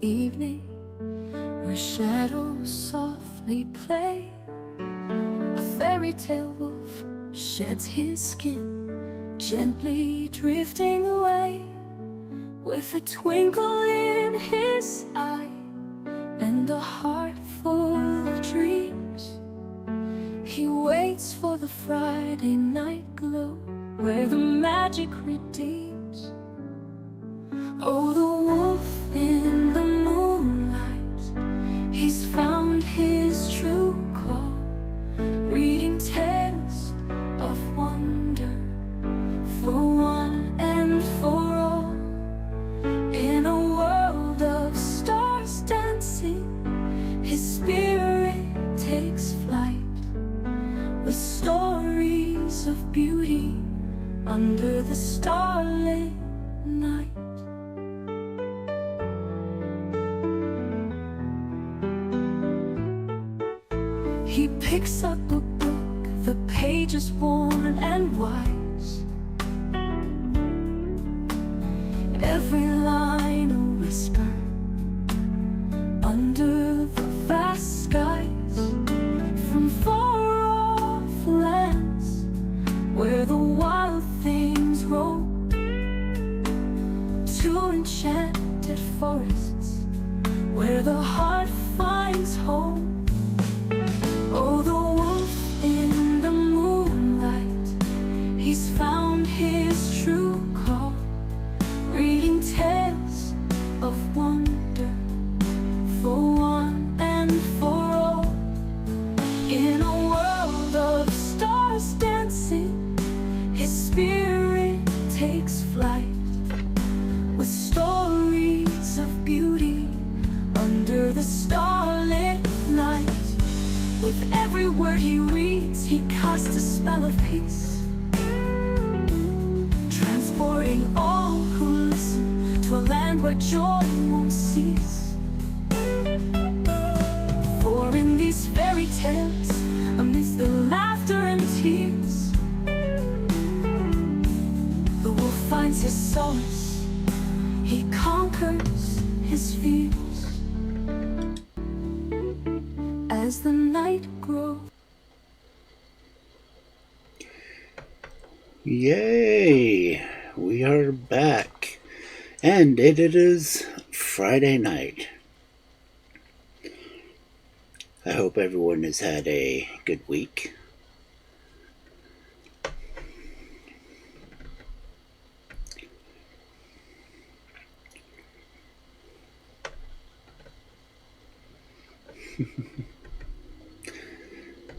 evening, where shadows softly play, a fairy tale wolf sheds his skin, gently drifting away, with a twinkle in his eye and a heart full of dreams. He waits for the Friday night glow, where the magic redeems. Oh, the wolf in the moonlight, he's found his true call, reading tales of wonder for one and for all. In a world of stars dancing, his spirit takes flight, with stories of beauty under the starlit night. He picks up a book, the pages worn and wise, every line a whisper under the vast skies, from far off lands where the wild things roam, to enchanted forests where the heart finds home. Oh, the wolf in the moonlight, he's found his true call, reading tales of wonder for one and for all. In a world of stars dancing, his spirit takes flight, with stories of beauty under the starlit night. With every word he reads, he casts a spell of peace, transporting all who listen to a land where joy won't cease. For in these fairy tales, amidst the laughter and tears, the wolf finds his solace, he conquers his fears. As the night grows. Yay! We are back, and it is Friday night. I hope everyone has had a good week.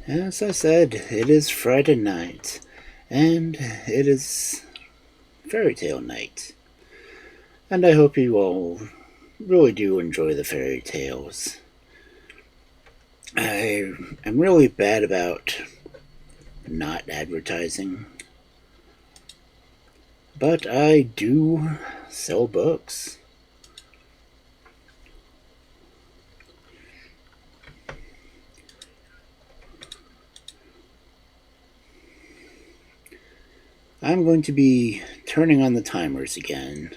As I said, it is Friday night, and it is fairy tale night. And I hope you all really do enjoy the fairy tales. I am really bad about not advertising, but I do sell books. I'm going to be turning on the timers again,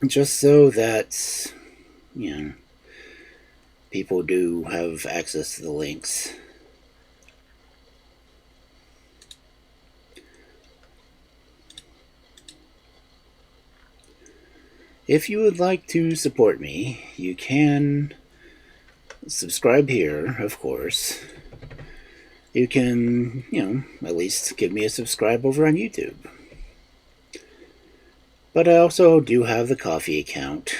just so that, people do have access to the links. If you would like to support me, you can subscribe here, of course. You can, at least give me a subscribe over on YouTube. But I also do have the Ko-fi account.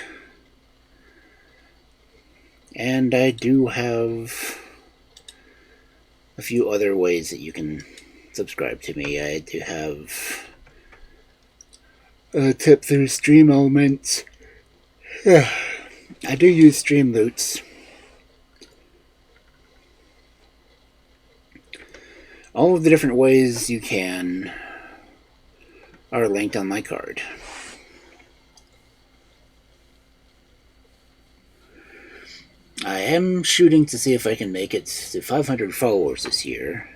And I do have a few other ways that you can subscribe to me. I do have a tip through Stream Elements. I do use Streamloots. All of the different ways you can are linked on my card. I am shooting to see if I can make it to 500 followers this year.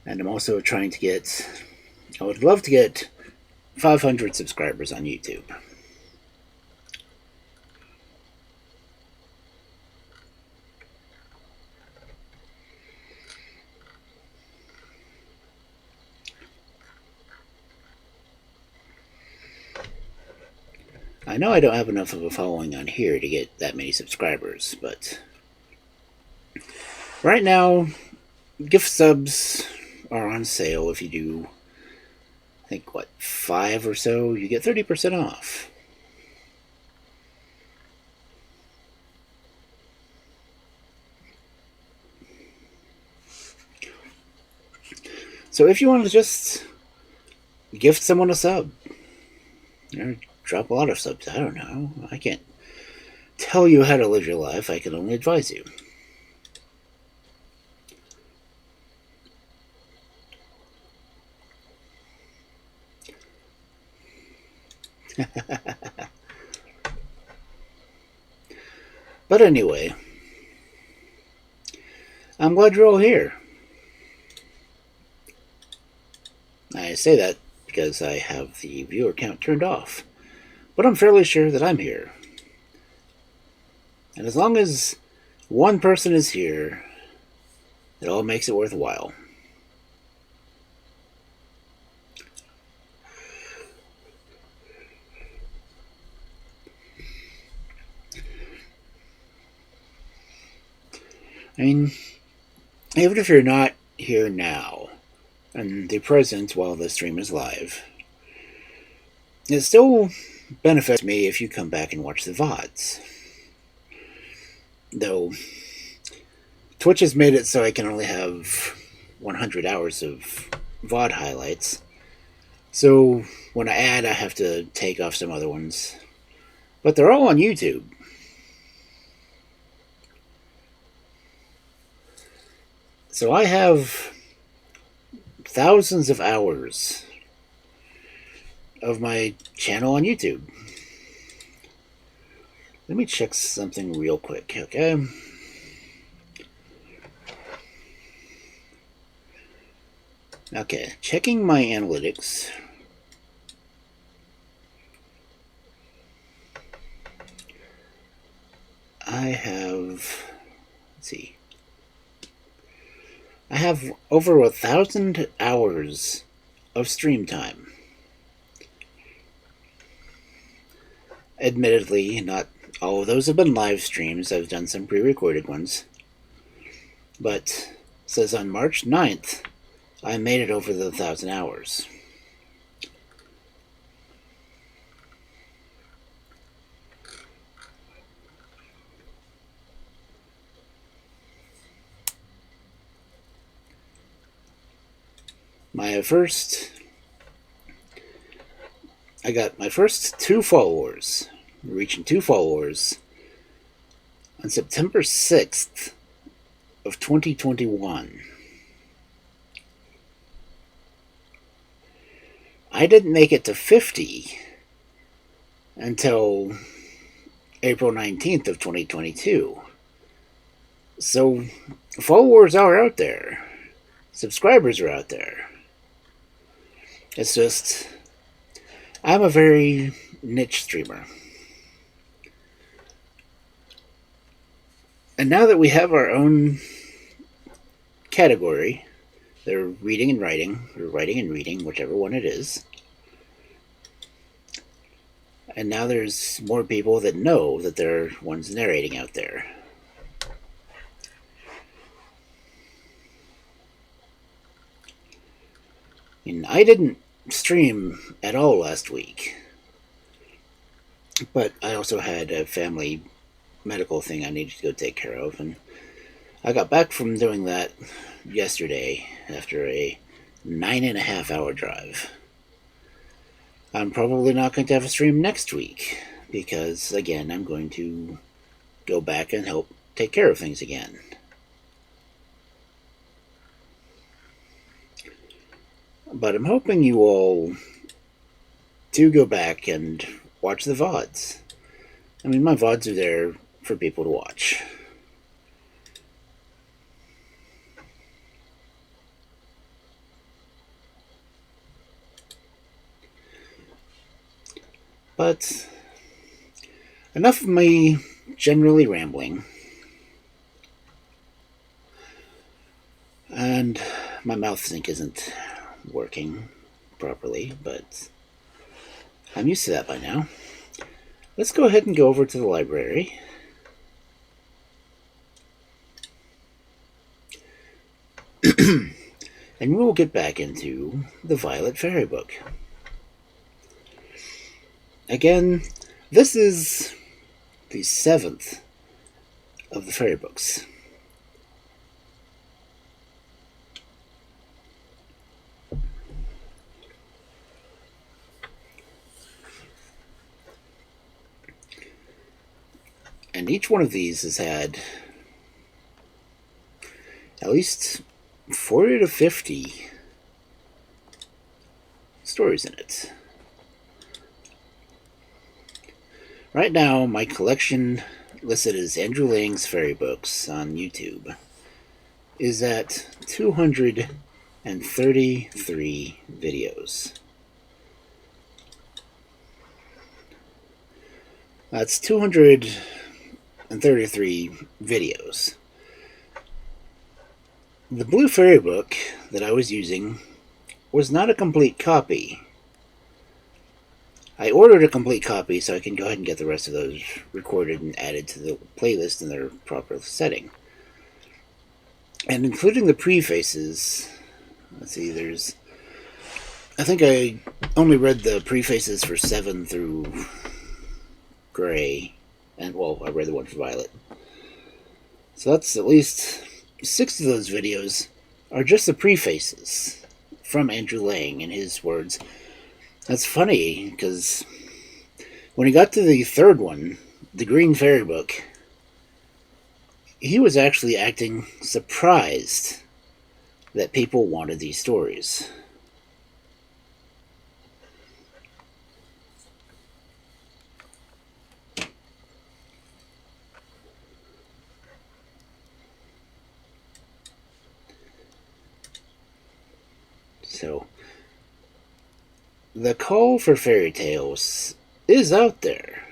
And I'm also trying to get... I would love to get 500 subscribers on YouTube. I know I don't have enough of a following on here to get that many subscribers, but right now, gift subs are on sale. If you do, I think, 5 or so, you get 30% off. So if you want to just gift someone a sub, or drop a lot of subs, I don't know. I can't tell you how to live your life. I can only advise you. But anyway, I'm glad you're all here. I say that because I have the viewer count turned off, but I'm fairly sure that I'm here. And as long as one person is here, it all makes it worthwhile. I mean, even if you're not here now, and they're present while the stream is live, it still benefits me if you come back and watch the VODs. Though, Twitch has made it so I can only have 100 hours of VOD highlights. So, when I add, I have to take off some other ones. But they're all on YouTube. So I have thousands of hours of my channel on YouTube. Let me check something real quick, okay? Okay, checking my analytics. I have, let's see. I have over 1,000 hours of stream time. Admittedly, not all of those have been live streams. I've done some pre-recorded ones. But it says on March 9th, I made it over the 1,000 hours. I got my first 2 followers, reaching 2 followers, on September 6th of 2021. I didn't make it to 50 until April 19th of 2022. So, followers are out there. Subscribers are out there. It's just, I'm a very niche streamer. And now that we have our own category, they're reading and writing, or writing and reading, whichever one it is. And now there's more people that know that there are ones narrating out there. And I didn't stream at all last week, but I also had a family medical thing I needed to go take care of, and I got back from doing that yesterday after a 9.5 hour drive. I'm probably not going to have a stream next week because, again, I'm going to go back and help take care of things again. But I'm hoping you all do go back and watch the VODs. I mean, my VODs are there for people to watch. But enough of me generally rambling. And my mouth sync isn't working properly, but I'm used to that by now. let's go ahead and go over to the library. And we will get back into the Violet Fairy book. Again, this is the 7th of the fairy books. And each one of these has had at least 40 to 50 stories in it. Right now, my collection, listed as Andrew Lang's Fairy Books on YouTube, is at 233 videos. That's 233 videos. The Blue Fairy book that I was using was not a complete copy. I ordered a complete copy so I can go ahead and get the rest of those recorded and added to the playlist in their proper setting. And including the prefaces, let's see, I think I only read the prefaces for 7 through Gray, and well, I read the one for Violet. So that's at least 6 of those videos are just the prefaces from Andrew Lang in his words. That's funny, because when he got to the 3rd one, the Green Fairy book, he was actually acting surprised that people wanted these stories. So, the call for fairy tales is out there.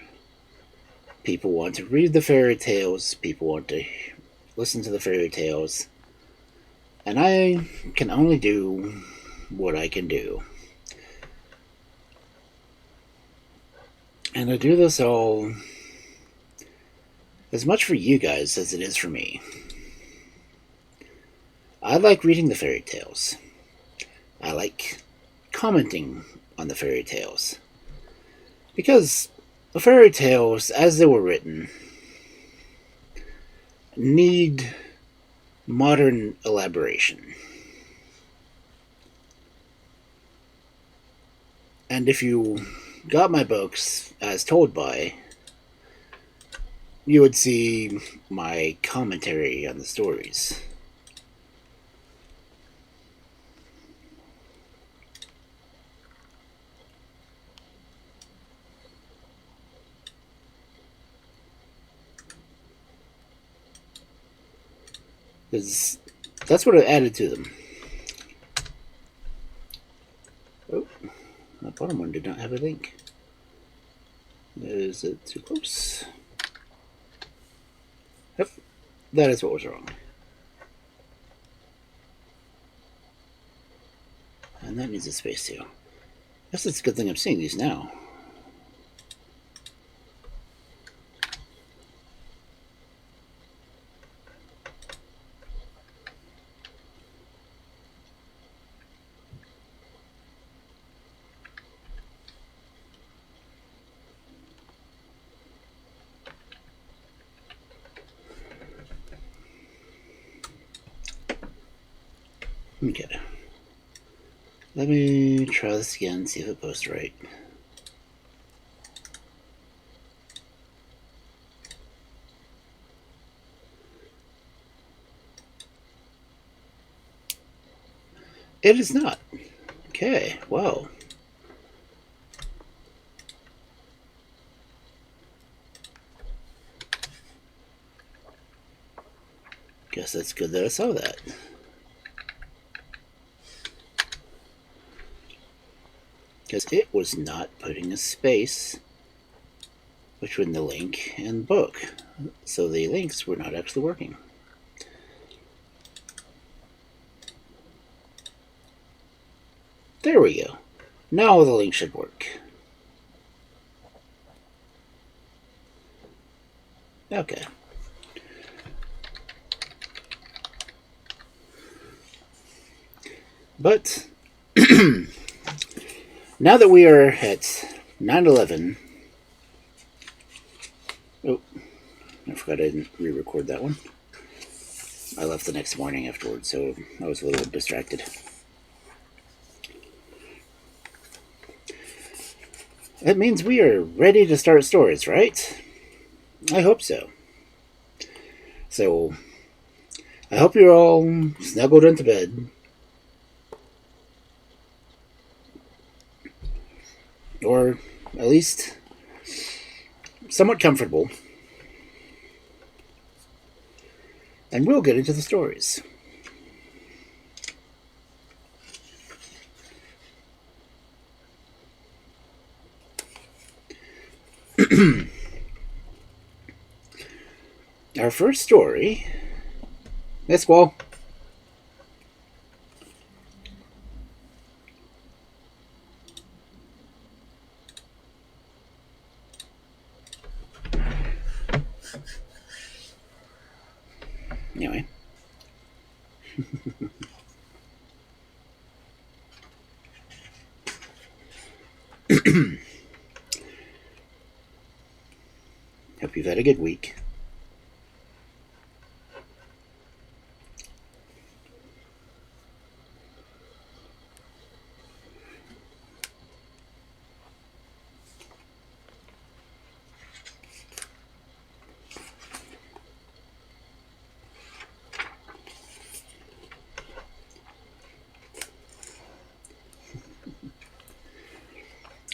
People want to read the fairy tales, people want to listen to the fairy tales, and I can only do what I can do. And I do this all as much for you guys as it is for me. I like reading the fairy tales. I like commenting on the fairy tales. Because the fairy tales, as they were written, need modern elaboration. And if you got my books as told by, you would see my commentary on the stories. Because that's what I added to them. Oh, that bottom one did not have a link. Is it too close? Yep, that is what was wrong. And that needs a space too. Guess it's a good thing I'm seeing these now. Okay. Let me try this again, see if it posts right. It is not. Okay, wow. Guess that's good that I saw that. Because it was not putting a space between the link and book. So the links were not actually working. There we go. Now the link should work. Okay. But now that we are at 9/11, oh, I forgot I didn't re-record that one. I left the next morning afterwards, so I was a little distracted. That means we are ready to start stories, right? I hope so. So, I hope you're all snuggled into bed. Or at least somewhat comfortable. And we'll get into the stories. Our first story. Let's go. Anyway. Hope you've had a good week.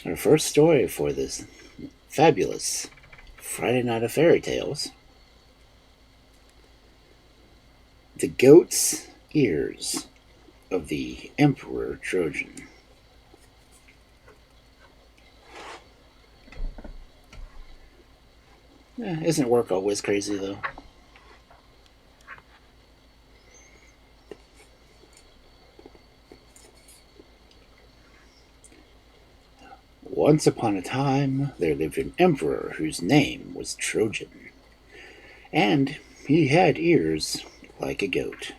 Our first story for this fabulous Friday Night of Fairy Tales: The Goat's Ears of the Emperor Trojan. Isn't work always crazy, though? Once upon a time, there lived an emperor whose name was Trojan, and he had ears like a goat.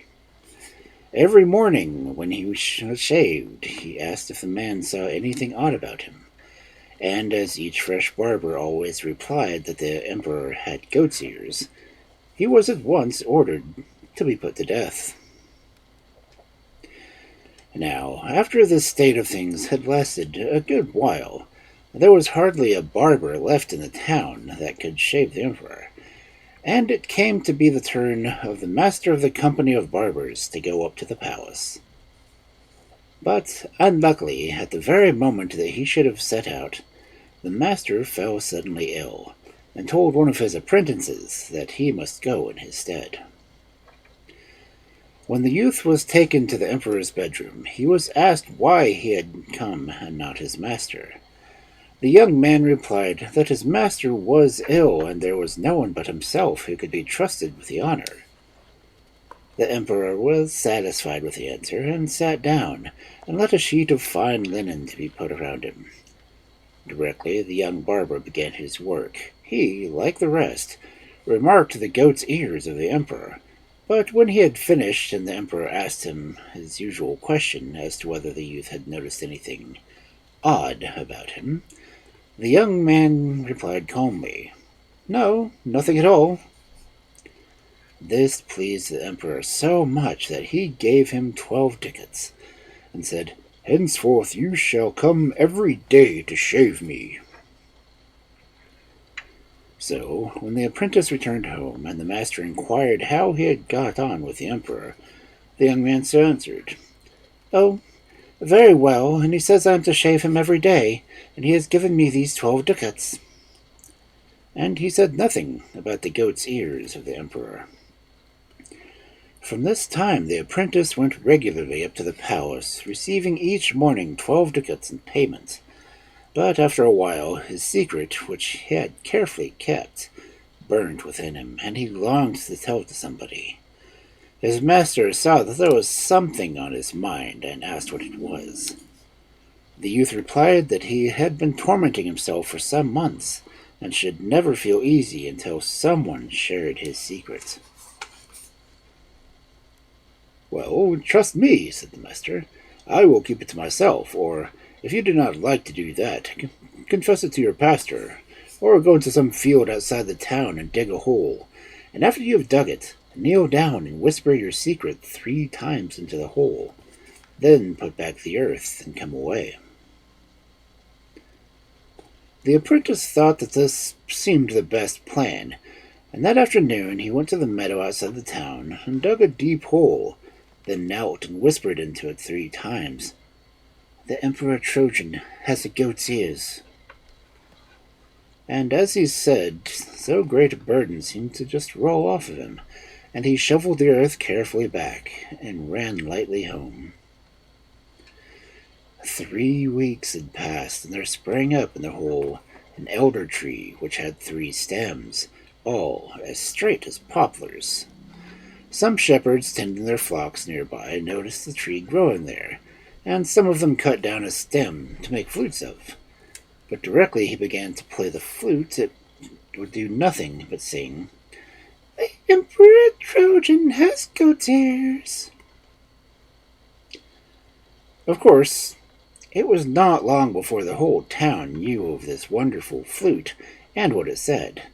Every morning when he was shaved, he asked if the man saw anything odd about him, and as each fresh barber always replied that the emperor had goat's ears, he was at once ordered to be put to death. Now, after this state of things had lasted a good while, there was hardly a barber left in the town that could shave the emperor, and it came to be the turn of the master of the company of barbers to go up to the palace. But, unluckily, at the very moment that he should have set out, the master fell suddenly ill, and told one of his apprentices that he must go in his stead. When the youth was taken to the emperor's bedroom, he was asked why he had come and not his master. The young man replied that his master was ill and there was no one but himself who could be trusted with the honor. The emperor was satisfied with the answer and sat down and let a sheet of fine linen to be put around him. Directly the young barber began his work. He, like the rest, remarked the goat's ears of the emperor, but when he had finished and the emperor asked him his usual question as to whether the youth had noticed anything odd about him, the young man replied calmly, "No, nothing at all." This pleased the emperor so much that he gave him 12 ducats, and said, "Henceforth you shall come every day to shave me." So, when the apprentice returned home, and the master inquired how he had got on with the emperor, the young man answered, "Oh, very well, and he says I am to shave him every day, and he has given me these 12 ducats." And he said nothing about the goat's ears of the emperor. From this time the apprentice went regularly up to the palace, receiving each morning 12 ducats in payment. But after a while his secret, which he had carefully kept, burned within him, and he longed to tell it to somebody. His master saw that there was something on his mind, and asked what it was. The youth replied that he had been tormenting himself for some months, and should never feel easy until someone shared his secret. "Well, trust me," said the master. "I will keep it to myself, or, if you do not like to do that, confess it to your pastor, or go into some field outside the town and dig a hole, and after you have dug it, kneel down and whisper your secret 3 times into the hole. Then put back the earth and come away." The apprentice thought that this seemed the best plan, and that afternoon he went to the meadow outside the town and dug a deep hole, then knelt and whispered into it 3 times. "The Emperor Trojan has a goat's ears." And as he said, so great a burden seemed to just roll off of him, and he shoveled the earth carefully back and ran lightly home. 3 weeks had passed, and there sprang up in the hole an elder tree which had 3 stems, all as straight as poplars. Some shepherds tending their flocks nearby noticed the tree growing there, and some of them cut down a stem to make flutes of. But directly he began to play the flute, it would do nothing but sing, "The Emperor Trojan has goat's ears." Of course, it was not long before the whole town knew of this wonderful flute and what it said,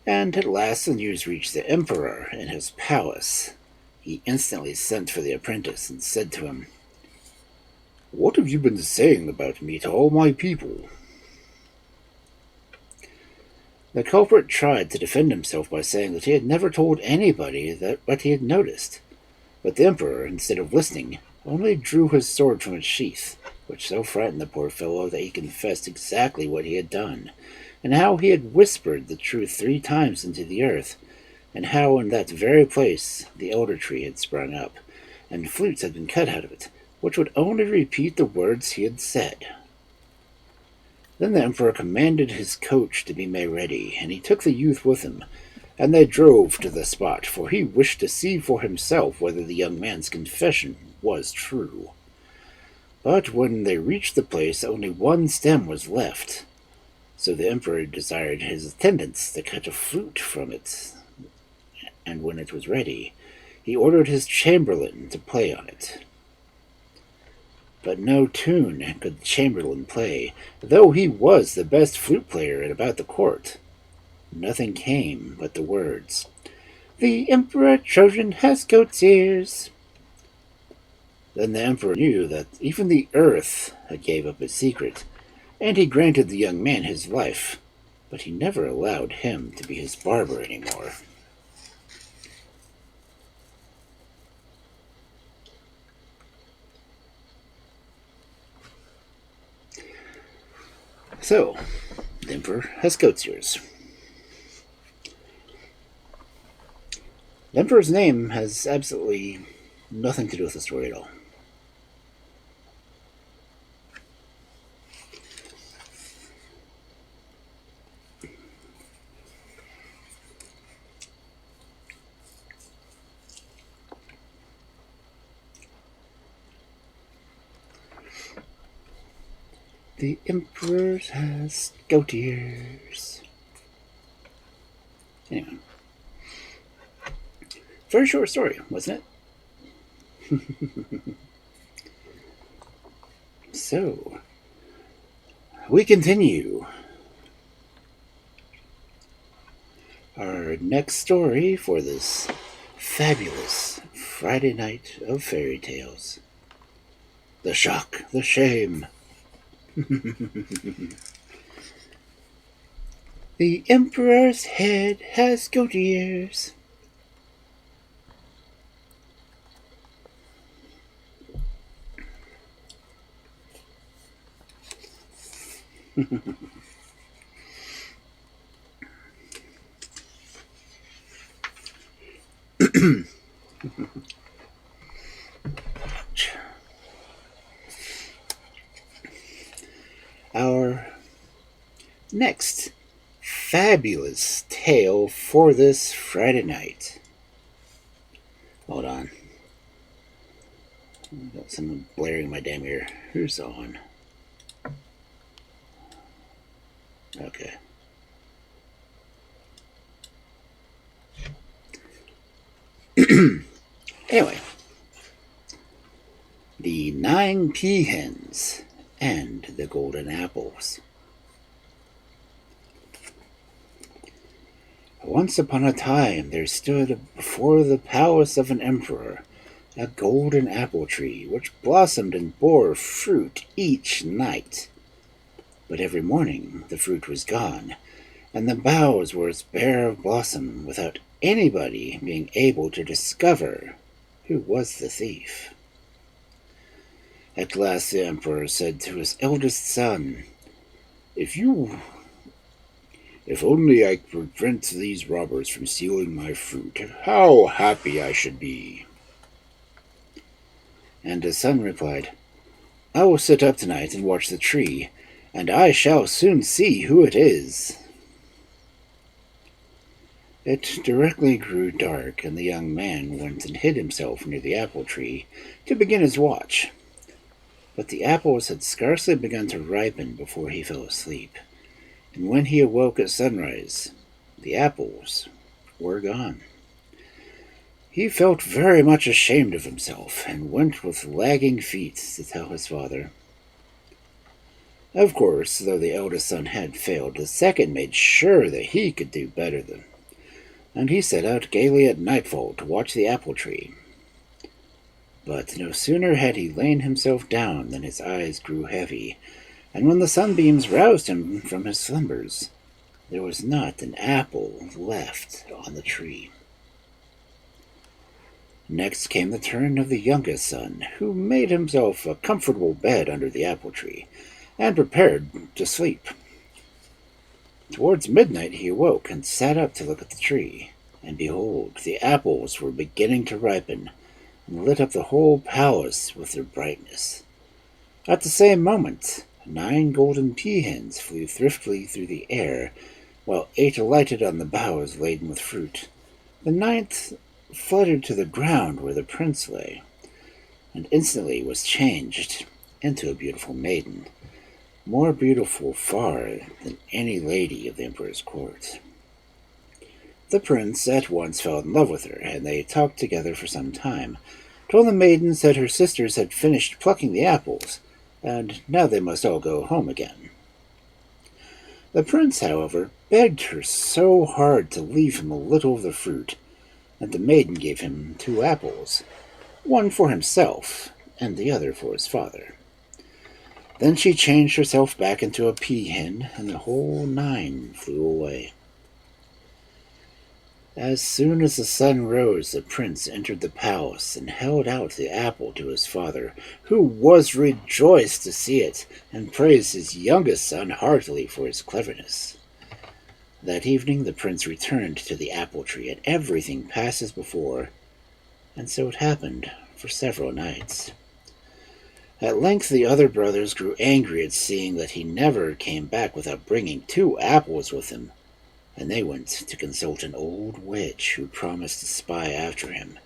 and at last the news reached the emperor in his palace. He instantly sent for the apprentice and said to him, "What have you been saying about me to all my people?" The culprit tried to defend himself by saying that he had never told anybody what he had noticed, but the emperor, instead of listening, only drew his sword from its sheath, which so frightened the poor fellow that he confessed exactly what he had done, and how he had whispered the truth 3 times into the earth, and how in that very place the elder tree had sprung up, and flutes had been cut out of it, which would only repeat the words he had said. Then the emperor commanded his coach to be made ready, and he took the youth with him, and they drove to the spot, for he wished to see for himself whether the young man's confession was true. But when they reached the place, only 1 stem was left, so the emperor desired his attendants to cut a flute from it, and when it was ready, he ordered his chamberlain to play on it. But no tune could the chamberlain play, though he was the best flute player about the court. Nothing came but the words, "The Emperor Trojan has goat's ears." Then the emperor knew that even the earth had gave up its secret, and he granted the young man his life, but he never allowed him to be his barber anymore. So, the emperor has goat's ears. The emperor's name has absolutely nothing to do with the story at all. The emperor has goat ears. Anyway. Very short story, wasn't it? So, we continue. Our next story for this fabulous Friday night of fairy tales. The shock, the shame. The emperor's head has goat ears. Our next fabulous tale for this Friday night. Hold on. I've got someone blaring in my damn ear. Who's on? Okay. Anyway, the 9 Pea-hens and the golden apples. Once upon a time there stood before the palace of an emperor a golden apple tree which blossomed and bore fruit each night. But every morning the fruit was gone, and the boughs were as bare of blossom without anybody being able to discover who was the thief. At last the emperor said to his eldest son, If only I could prevent these robbers from stealing my fruit, how happy I should be. And his son replied, I will sit up tonight and watch the tree, and I shall soon see who it is. It directly grew dark, and the young man went and hid himself near the apple tree to begin his watch. But the apples had scarcely begun to ripen before he fell asleep, and when he awoke at sunrise, the apples were gone. He felt very much ashamed of himself, and went with lagging feet to tell his father. Of course, though the eldest son had failed, the second made sure that he could do better than, and he set out gaily at nightfall to watch the apple tree. But no sooner had he lain himself down than his eyes grew heavy, and when the sunbeams roused him from his slumbers, there was not an apple left on the tree. Next came the turn of the youngest son, who made himself a comfortable bed under the apple tree, and prepared to sleep. Towards midnight he awoke and sat up to look at the tree, and behold, the apples were beginning to ripen, and lit up the whole palace with their brightness. At the same moment, 9 golden pea-hens flew thriftily through the air, while 8 alighted on the boughs laden with fruit. The 9th fluttered to the ground where the prince lay, and instantly was changed into a beautiful maiden, more beautiful far than any lady of the emperor's court. The prince at once fell in love with her, and they talked together for some time, till the maiden said her sisters had finished plucking the apples, and now they must all go home again. The prince, however, begged her so hard to leave him a little of the fruit, that the maiden gave him 2 apples, one for himself, and the other for his father. Then she changed herself back into a pea-hen, and the whole 9 flew away. As soon as the sun rose, the prince entered the palace and held out the apple to his father, who was rejoiced to see it, and praised his youngest son heartily for his cleverness. That evening the prince returned to the apple tree, and everything passed as before, and so it happened for several nights. At length the other brothers grew angry at seeing that he never came back without bringing 2 apples with him, and they went to consult an old witch who promised to spy after him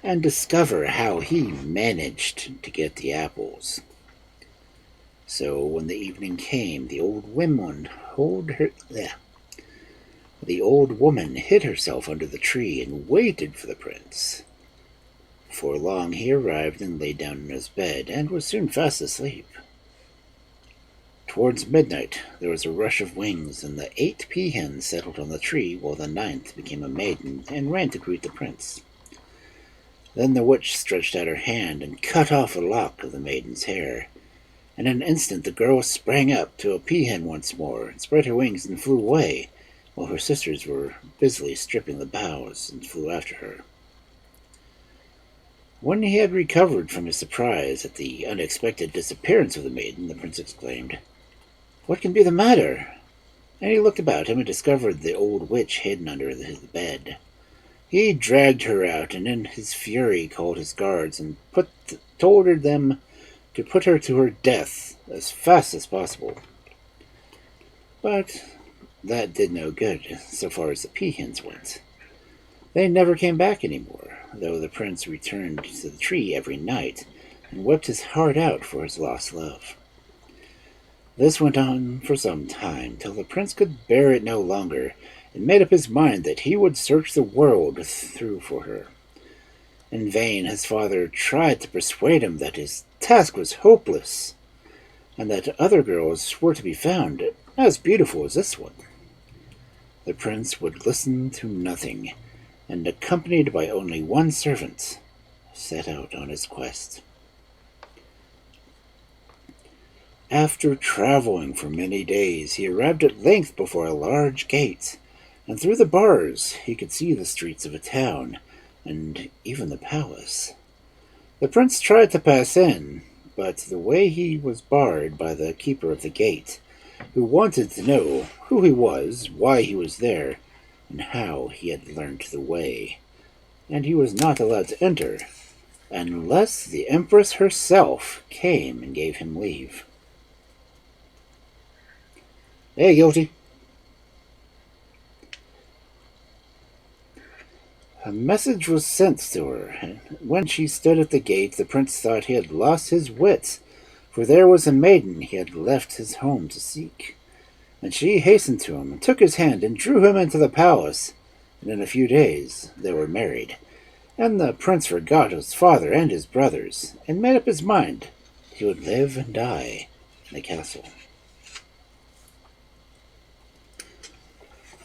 and discover how he managed to get the apples. So when the evening came, the old woman hid herself under the tree and waited for the prince. Before long he arrived and lay down in his bed, and was soon fast asleep. Towards midnight there was a rush of wings, and the 8 pea-hens settled on the tree, while the 9th became a maiden and ran to greet the prince. Then the witch stretched out her hand and cut off a lock of the maiden's hair, and in an instant the girl sprang up to a pea-hen once more, and spread her wings and flew away, while her sisters were busily stripping the boughs and flew after her. When he had recovered from his surprise at the unexpected disappearance of the maiden, the prince exclaimed, "What can be the matter?" And he looked about him and discovered the old witch hidden under his bed. He dragged her out, and in his fury called his guards and told them to put her to her death as fast as possible. But that did no good, so far as the pea-hens went. They never came back any more, though the prince returned to the tree every night and wept his heart out for his lost love. This went on for some time, till the prince could bear it no longer, and made up his mind that he would search the world through for her. In vain his father tried to persuade him that his task was hopeless, and that other girls were to be found as beautiful as this one. The prince would listen to nothing, and accompanied by only one servant, set out on his quest. After traveling for many days, he arrived at length before a large gate, and through the bars he could see the streets of a town, and even the palace. The prince tried to pass in, but the way he was barred by the keeper of the gate, who wanted to know who he was, why he was there, and how he had learned the way. And he was not allowed to enter, unless the Empress herself came and gave him leave. Hey, guilty. A message was sent to her, and when she stood at the gate, the prince thought he had lost his wits, for there was a maiden he had left his home to seek. And she hastened to him, and took his hand, and drew him into the palace, and in a few days they were married. And the prince forgot his father and his brothers, and made up his mind he would live and die in the castle.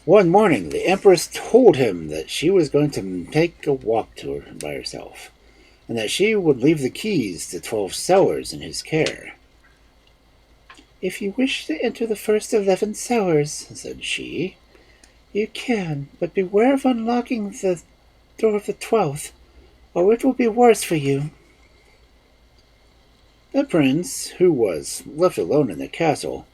One morning, the Empress told him that she was going to take a walk tour by herself, and that she would leave the keys to 12 cellars in his care. "If you wish to enter the first 11 cellars," said she, "you can, but beware of unlocking the door of the 12th, or it will be worse for you." The prince, who was left alone in the castle,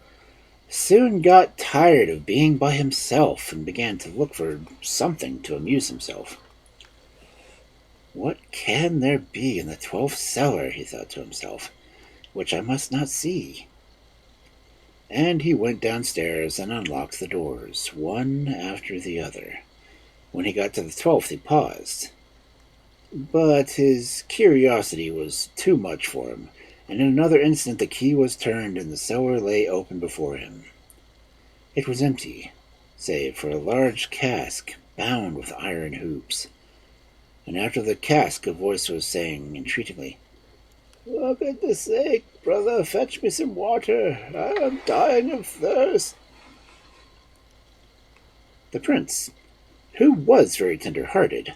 soon got tired of being by himself and began to look for something to amuse himself. "What can there be in the 12th cellar," he thought to himself, "which I must not see?" And he went downstairs and unlocked the doors, one after the other. When he got to the 12th, he paused. But his curiosity was too much for him, and in another instant the key was turned and the cellar lay open before him. It was empty, save for a large cask bound with iron hoops. And after the cask a voice was saying entreatingly, "For goodness sake, brother, fetch me some water. I am dying of thirst." The prince, who was very tender-hearted,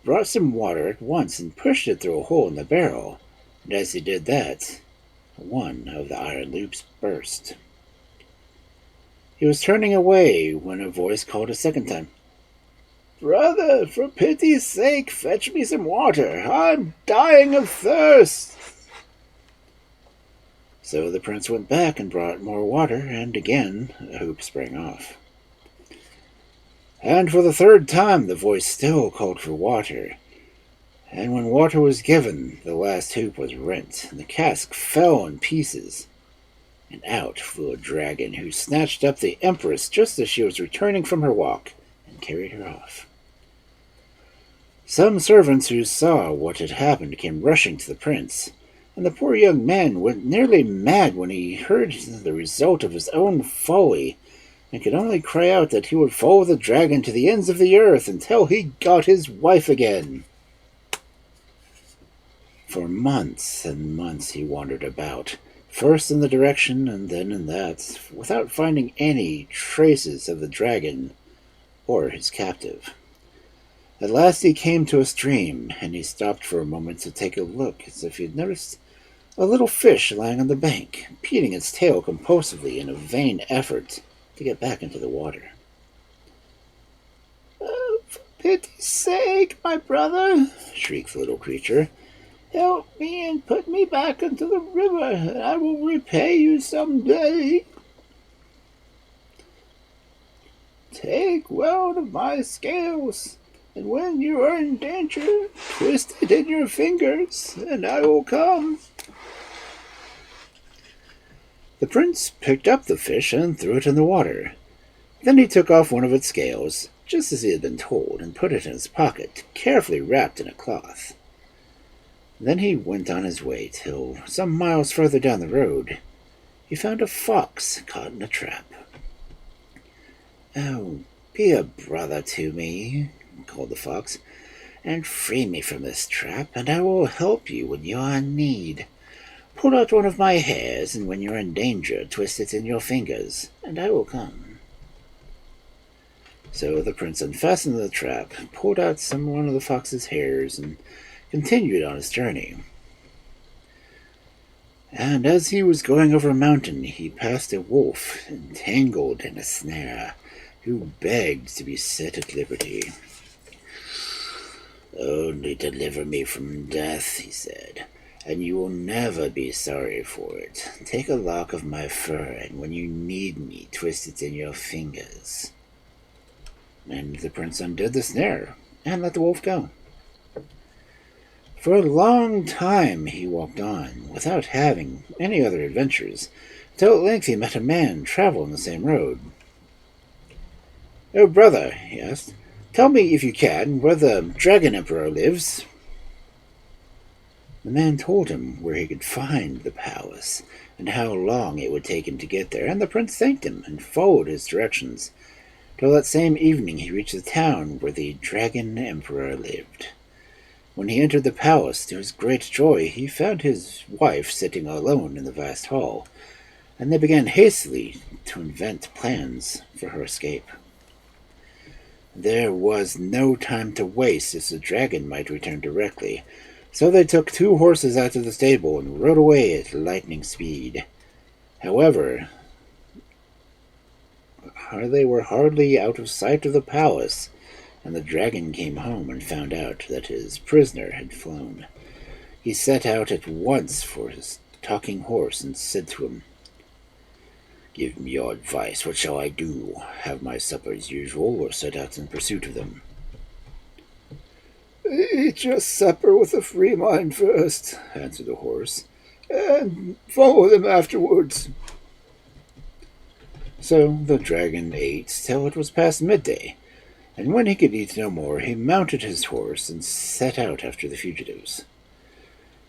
brought some water at once and pushed it through a hole in the barrel, and as he did that, one of the iron loops burst. He was turning away when a voice called a second time, "Brother, for pity's sake, fetch me some water. I'm dying of thirst." So the prince went back and brought more water, and again a hoop sprang off. And for the third time the voice still called for water, and when water was given, the last hoop was rent, and the cask fell in pieces, and out flew a dragon, who snatched up the Empress just as she was returning from her walk, and carried her off. Some servants who saw what had happened came rushing to the prince, and the poor young man went nearly mad when he heard the result of his own folly, and could only cry out that he would follow the dragon to the ends of the earth until he got his wife again. For months and months he wandered about, first in the direction and then in that, without finding any traces of the dragon or his captive. At last he came to a stream, and he stopped for a moment to take a look, as if he had noticed a little fish lying on the bank, beating its tail compulsively in a vain effort to get back into the water. "Oh, for pity's sake, my brother," shrieked the little creature, "help me and put me back into the river, and I will repay you some day. Take one of my scales, and when you are in danger, twist it in your fingers, and I will come." The prince picked up the fish and threw it in the water. Then he took off one of its scales, just as he had been told, and put it in his pocket, carefully wrapped in a cloth. Then he went on his way till, some miles further down the road, he found a fox caught in a trap. "Oh, be a brother to me," called the fox, and free me from this trap, and I will help you when you are in need. Pull out one of my hairs, and when you're in danger, twist it in your fingers, and I will come." So the prince unfastened the trap, pulled out one of the fox's hairs, and continued on his journey. And as he was going over a mountain, he passed a wolf entangled in a snare, who begged to be set at liberty. "Only deliver me from death," he said, "and you will never be sorry for it. Take a lock of my fur, and when you need me, twist it in your fingers." And the prince undid the snare, and let the wolf go. For a long time he walked on, without having any other adventures, till at length he met a man traveling the same road. "Oh, brother," he asked, "tell me, if you can, where the Dragon Emperor lives." The man told him where he could find the palace, and how long it would take him to get there, and the prince thanked him and followed his directions, till that same evening he reached the town where the Dragon Emperor lived. When he entered the palace, to his great joy, he found his wife sitting alone in the vast hall, and they began hastily to invent plans for her escape. There was no time to waste, as the dragon might return directly, so they took 2 horses out of the stable and rode away at lightning speed. However, they were hardly out of sight of the palace, and the dragon came home and found out that his prisoner had flown. He set out at once for his talking horse and said to him, "Give me your advice. What shall I do? Have my supper as usual, or set out in pursuit of them?" "Eat your supper with a free mind first," answered the horse, "and follow them afterwards." So the dragon ate till it was past midday, and when he could eat no more, he mounted his horse and set out after the fugitives.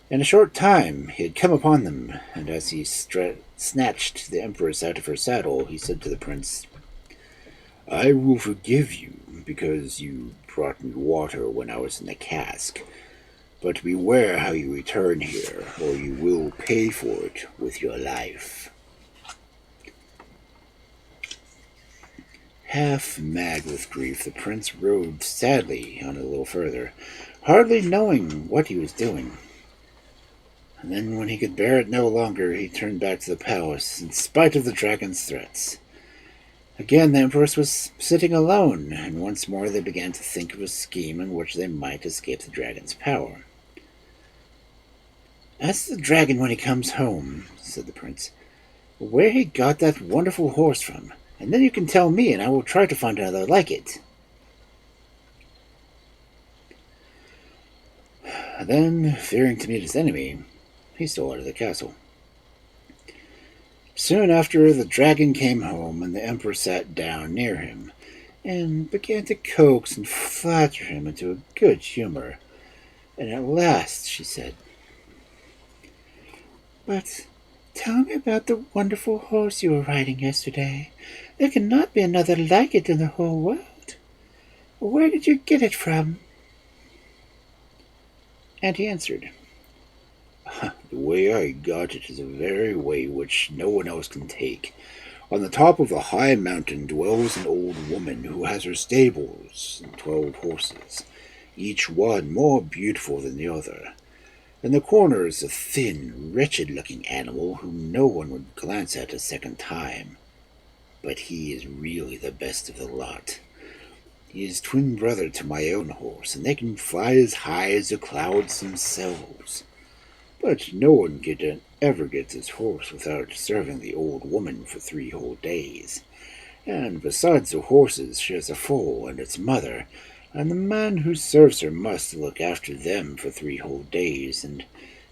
In a short time he had come upon them, and as he snatched the empress out of her saddle, he said to the prince, "I will forgive you, because you brought me water when I was in the cask, but beware how you return here, or you will pay for it with your life." Half mad with grief, the prince rode sadly on a little further, hardly knowing what he was doing. And then, when he could bear it no longer, he turned back to the palace, in spite of the dragon's threats. Again the empress was sitting alone, and once more they began to think of a scheme in which they might escape the dragon's power. "Ask the dragon when he comes home," said the prince, "where he got that wonderful horse from, and then you can tell me, and I will try to find another like it." Then, fearing to meet his enemy, he stole out of the castle. Soon after, the dragon came home, and the emperor sat down near him, and began to coax and flatter him into a good humor. And at last she said, "But tell me about the wonderful horse you were riding yesterday. There cannot be another like it in the whole world. Where did you get it from?" And he answered, "The way I got it is a very way which no one else can take. On the top of a high mountain dwells an old woman who has her stables and 12 horses, each one more beautiful than the other. In the corner is a thin, wretched-looking animal whom no one would glance at a second time. But he is really the best of the lot. He is twin brother to my own horse, and they can fly as high as the clouds themselves. But no one ever gets his horse without serving the old woman for 3 whole days. And besides the horses, she has a foal and its mother, and the man who serves her must look after them for 3 whole days, and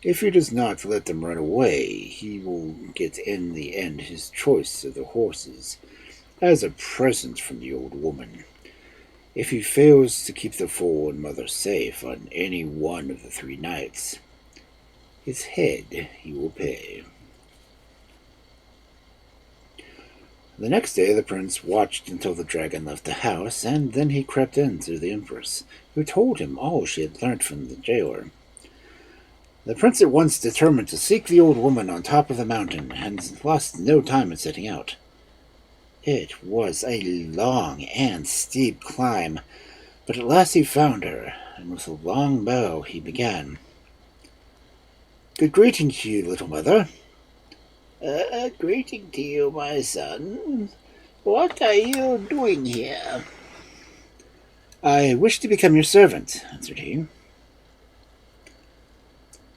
if he does not let them run away, he will get in the end his choice of the horses, as a present from the old woman. If he fails to keep the foal and mother safe on any one of the 3 nights, his head he will pay." The next day the prince watched until the dragon left the house, and then he crept in to the empress, who told him all she had learnt from the jailer. The prince at once determined to seek the old woman on top of the mountain, and lost no time in setting out. It was a long and steep climb, but at last he found her, and with a long bow he began. "Good greeting to you, little mother." "Greeting to you, my son. What are you doing here?" "I wish to become your servant," answered he.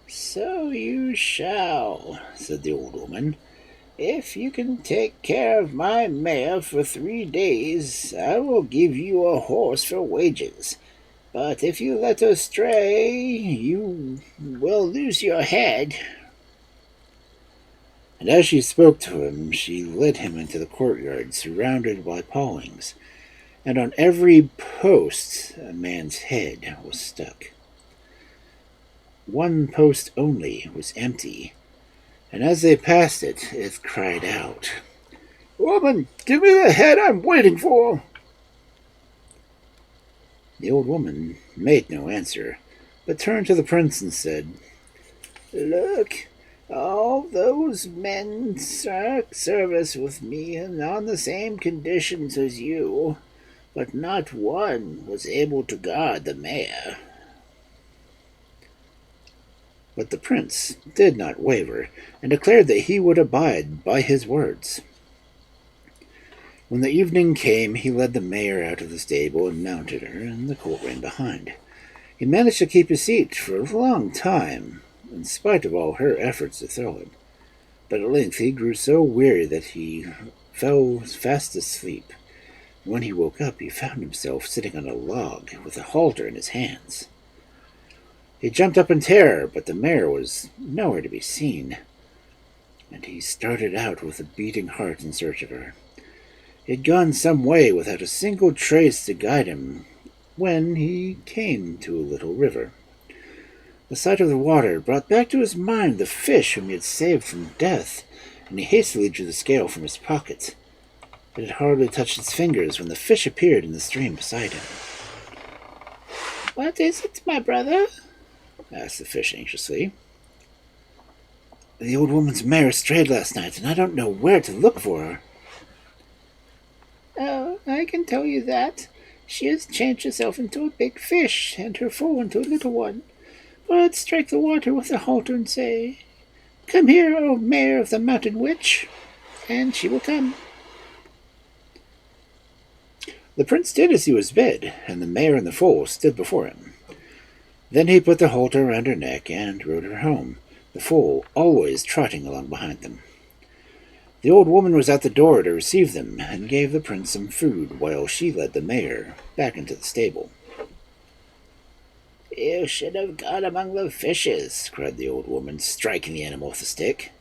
"So you shall," said the old woman. "If you can take care of my mare for 3 days, I will give you a horse for wages. But if you let her stray, you will lose your head." And as she spoke to him, she led him into the courtyard, surrounded by palings, and on every post a man's head was stuck. One post only was empty, and as they passed it, it cried out, "Woman, give me the head I'm waiting for!" The old woman made no answer, but turned to the prince and said, "Look, all those men struck service with me and on the same conditions as you, but not one was able to guard the mare." But the prince did not waver, and declared that he would abide by his words. When the evening came, he led the mare out of the stable and mounted her, and the colt ran behind. He managed to keep his seat for a long time, in spite of all her efforts to throw him. But at length he grew so weary that he fell fast asleep. When he woke up, he found himself sitting on a log with a halter in his hands. He jumped up in terror, but the mare was nowhere to be seen, and he started out with a beating heart in search of her. He had gone some way without a single trace to guide him when he came to a little river. The sight of the water brought back to his mind the fish whom he had saved from death, and he hastily drew the scale from his pocket. It had hardly touched his fingers when the fish appeared in the stream beside him. "What is it, my brother?" asked the fish anxiously. "The old woman's mare strayed last night, and I don't know where to look for her." "Oh, I can tell you that. She has changed herself into a big fish, and her foal into a little one. But strike the water with a halter and say, 'Come here, O mare of the mountain witch,' and she will come." The prince did as he was bid, and the mare and the foal stood before him. Then he put the halter around her neck and rode her home, the foal always trotting along behind them. The old woman was at the door to receive them, and gave the prince some food while she led the mare back into the stable. "You should have gone among the fishes," cried the old woman, striking the animal with a stick.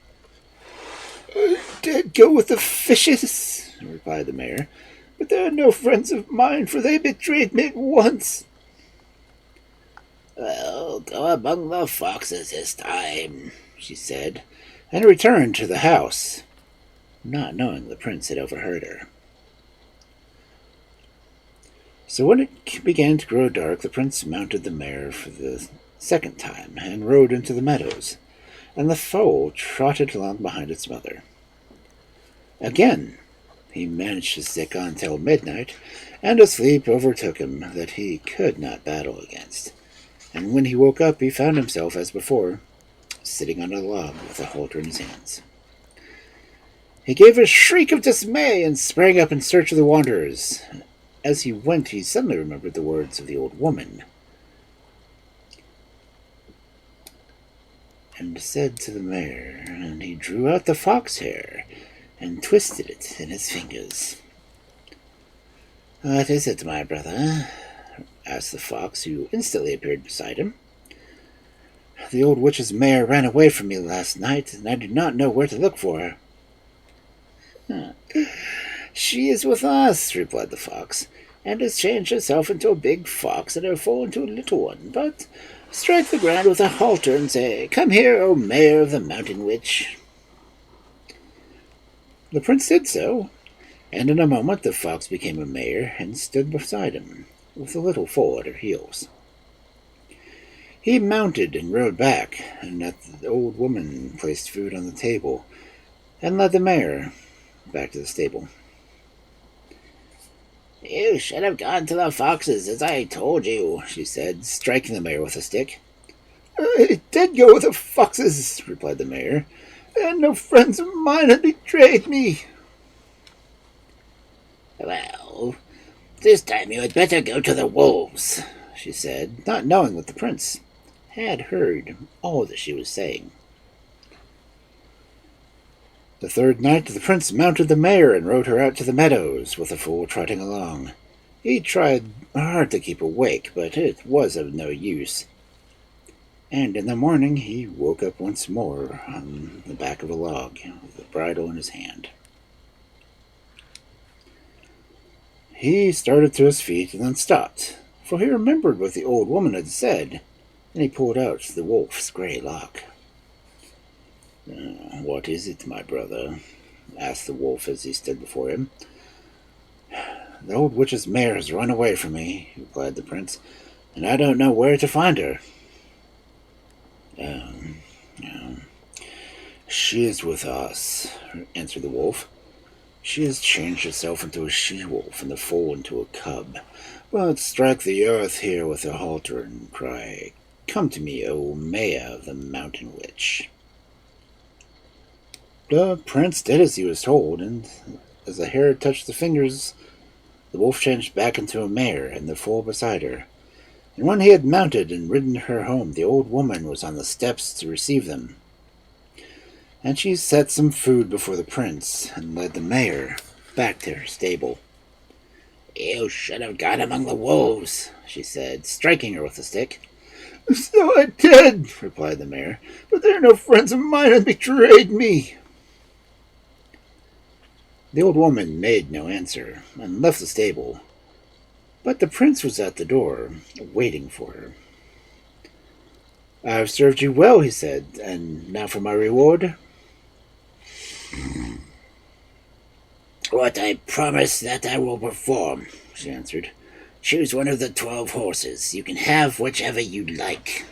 "I did go with the fishes," replied the mare, "but they are no friends of mine, for they betrayed me at once." "Well, go among the foxes this time," she said, and returned to the house, not knowing the prince had overheard her. So when it began to grow dark, the prince mounted the mare for the second time and rode into the meadows, and the foal trotted along behind its mother. Again he managed to stick on till midnight, and a sleep overtook him that he could not battle against, and when he woke up he found himself, as before, sitting on a log with a halter in his hands. He gave a shriek of dismay and sprang up in search of the wanderers. As he went, he suddenly remembered the words of the old woman, and said to the mare, and he drew out the fox hair and twisted it in his fingers. "What is it, my brother?" asked the fox, who instantly appeared beside him. "The old witch's mare ran away from me last night, and I do not know where to look for her." "She is with us," replied the fox, "and has changed herself into a big fox and her foal into a little one. But strike the ground with a halter and say, 'Come here, O mare of the mountain witch.'" The prince did so, And in a moment the fox became a mare and stood beside him, with a little foal at her heels. He mounted and rode back, and the old woman placed food on the table, and led the mare back to the stable. "You should have gone to the foxes, as I told you," she said, striking the mare with a stick. "I did go with the foxes," replied the mare, "and no friends of mine had betrayed me." "Well, this time you had better go to the wolves," she said, not knowing that the prince had heard all that she was saying. The third night the prince mounted the mare and rode her out to the meadows, with the fool trotting along. He tried hard to keep awake, but it was of no use. And in the morning he woke up once more on the back of a log, with the bridle in his hand. He started to his feet and then stopped, for he remembered what the old woman had said, and he pulled out the wolf's grey lock. "What is it, my brother?" asked the wolf as he stood before him. "The old witch's mare has run away from me," replied the prince, "and I don't know where to find her." Um, "She is with us," answered the wolf. "She has changed herself into a she-wolf and the foal into a cub. But strike the earth here with a halter and cry, 'Come to me, O Maya, the mountain witch.'" The prince did as he was told, and as the hair touched the fingers, the wolf changed back into a mare and the foal beside her. And when he had mounted and ridden her home, the old woman was on the steps to receive them. And she set some food before the prince and led the mare back to her stable. "You should have gone among the wolves," she said, striking her with a stick. "So I did," replied the mare, "but there are no friends of mine and betrayed me." The old woman made no answer and left the stable, but the prince was at the door, waiting for her. "I have served you well," he said, "and now for my reward." "What I promise that I will perform," she answered. "Choose one of the 12 horses. You can have whichever you like."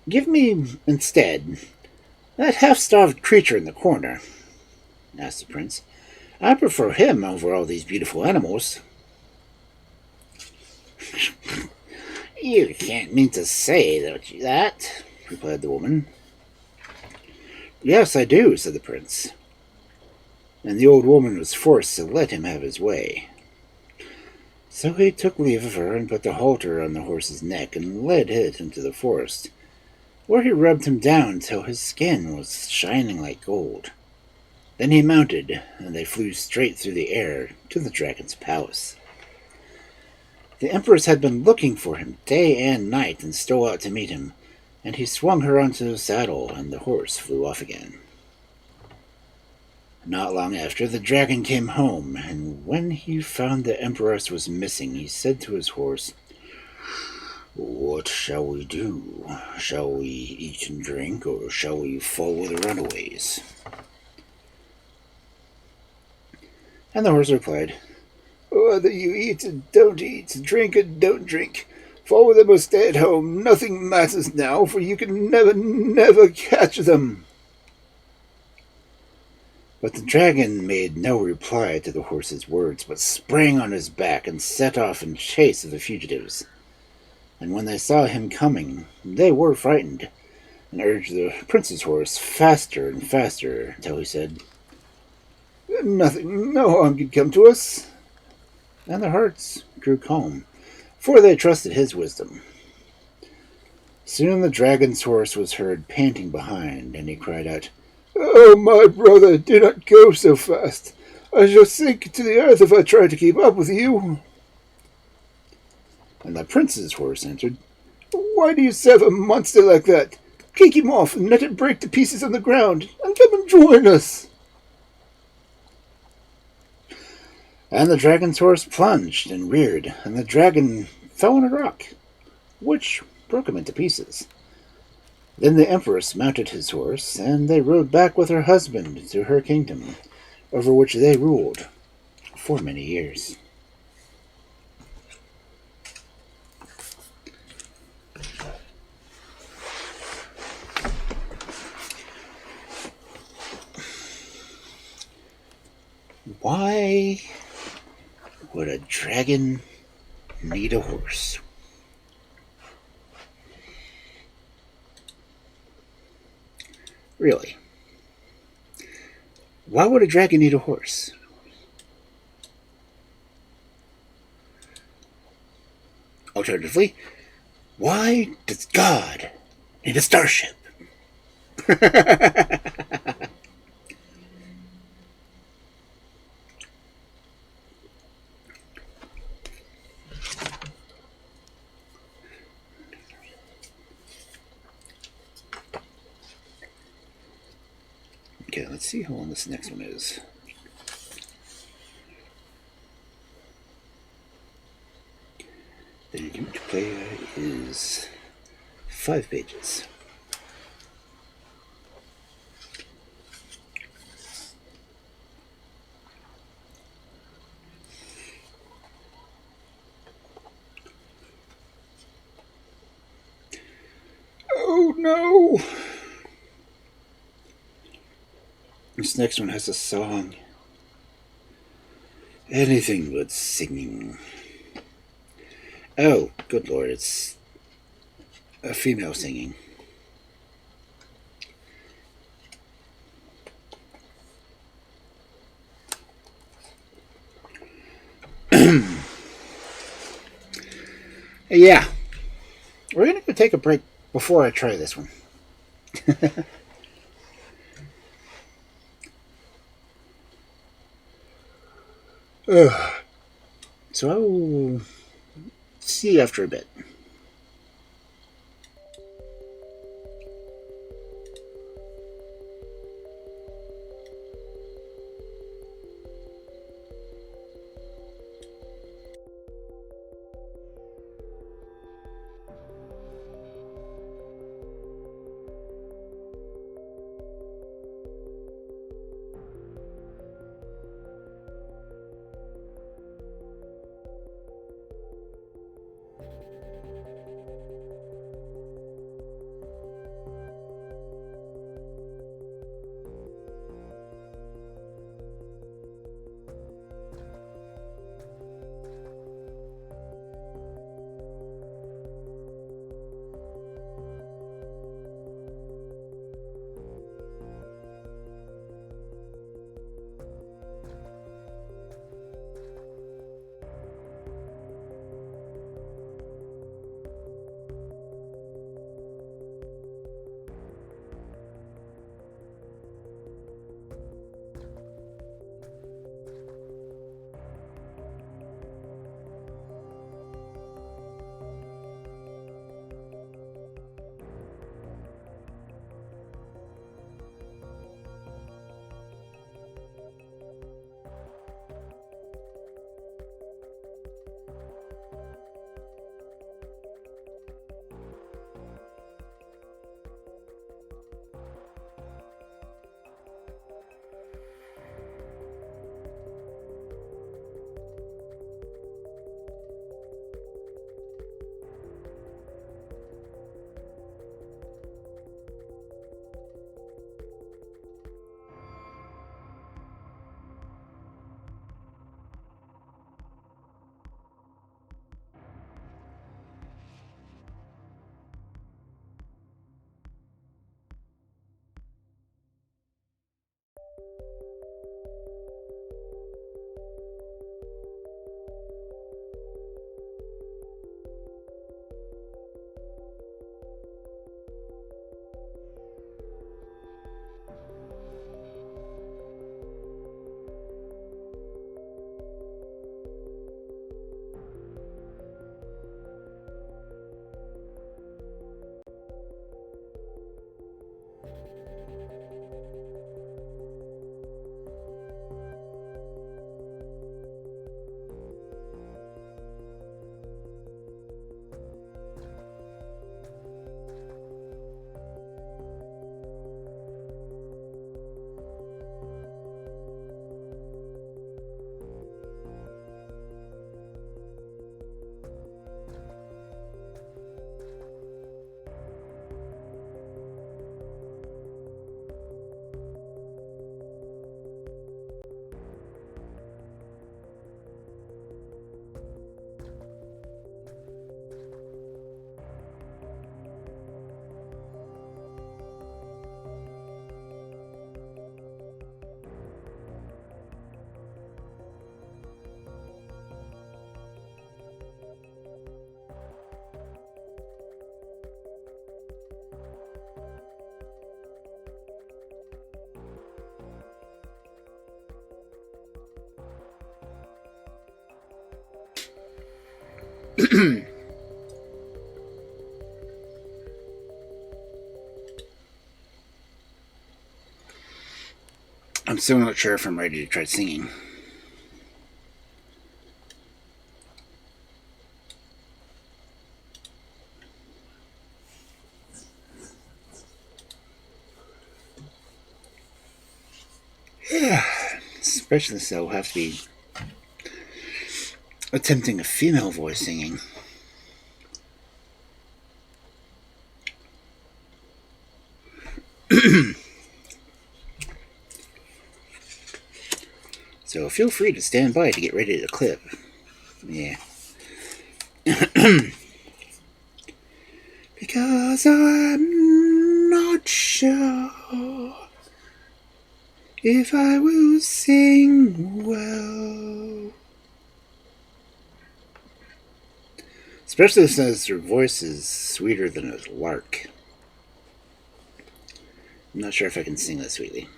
"Give me, instead, that half-starved creature in the corner," asked the prince. "I prefer him over all these beautiful animals." "You can't mean to say that," replied the woman. "Yes, I do," said the prince. And the old woman was forced to let him have his way. So he took leave of her and put the halter on the horse's neck and led it into the forest, where he rubbed him down till his skin was shining like gold. Then he mounted, and they flew straight through the air to the dragon's palace. The empress had been looking for him day and night and stole out to meet him, and he swung her onto the saddle, and the horse flew off again. Not long after, the dragon came home, and when he found the empress was missing, he said to his horse, "What shall we do? Shall we eat and drink, or shall we follow the runaways?" And the horse replied, "Whether you eat and don't eat, drink and don't drink, follow them or stay at home, nothing matters now, for you can never catch them." But the dragon made no reply to the horse's words, but sprang on his back and set off in chase of the fugitives. And when they saw him coming, they were frightened, and urged the prince's horse faster and faster, until he said, "Nothing, no harm can come to us." And their hearts grew calm, for they trusted his wisdom. Soon the dragon's horse was heard panting behind, and he cried out, "Oh, my brother, do not go so fast. I shall sink to the earth if I try to keep up with you." And the prince's horse answered, "Why do you serve a monster like that? Kick him off and let it break to pieces on the ground, and come and join us." And the dragon's horse plunged and reared, and the dragon fell on a rock, which broke him into pieces. Then the Empress mounted his horse, and they rode back with her husband to her kingdom, over which they ruled for many years. Why would a dragon need a horse? Really? Why would a dragon need a horse? Alternatively, why does God need a starship? Okay, let's see how long this next one is. The Lute Player is 5 pages. Oh no! This next one has a song. Anything but singing. Oh, good lord, it's a female singing. Yeah, we're gonna go take a break before I try this one. So I will see you after a bit. I'm still not sure if I'm ready to try singing. Yeah, especially so, have to be attempting a female voice singing. So feel free to stand by to get ready to clip. Yeah. Because I'm not sure if I will sing well. Especially since her voice is sweeter than a lark. I'm not sure if I can sing that sweetly.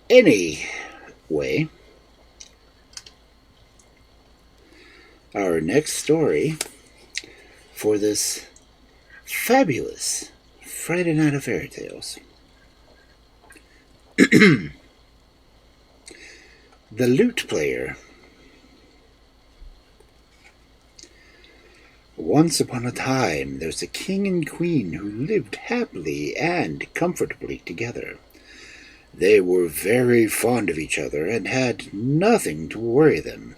Anyway, our next story for this fabulous Friday Night of Fairy Tales. The Lute Player. Once upon a time, there was a king and queen who lived happily and comfortably together. They were very fond of each other and had nothing to worry them.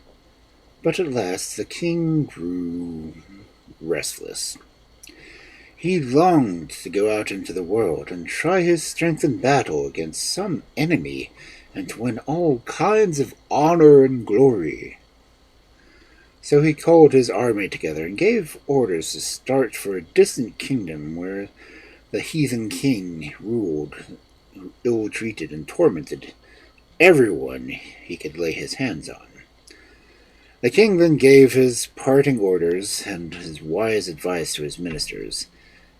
But at last the king grew restless. He longed to go out into the world and try his strength in battle against some enemy and to win all kinds of honor and glory. So he called his army together and gave orders to start for a distant kingdom where the heathen king ruled, who ill-treated and tormented everyone he could lay his hands on. The king then gave his parting orders and his wise advice to his ministers,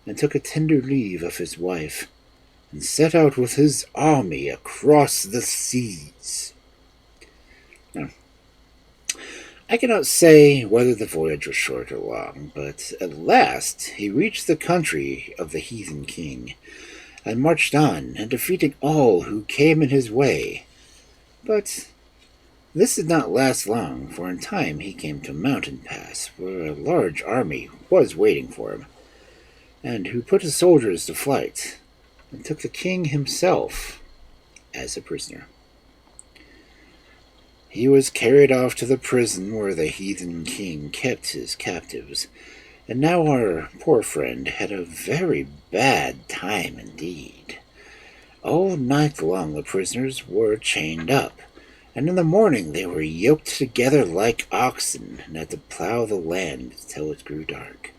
and took a tender leave of his wife, and set out with his army across the seas. Now, I cannot say whether the voyage was short or long, but at last he reached the country of the heathen king, and marched on, and defeated all who came in his way. But this did not last long, for in time he came to a mountain pass, where a large army was waiting for him, and who put his soldiers to flight, and took the king himself as a prisoner. He was carried off to the prison where the heathen king kept his captives, and now our poor friend had a very bad time indeed. All night long the prisoners were chained up, and in the morning they were yoked together like oxen, and had to plow the land till it grew dark.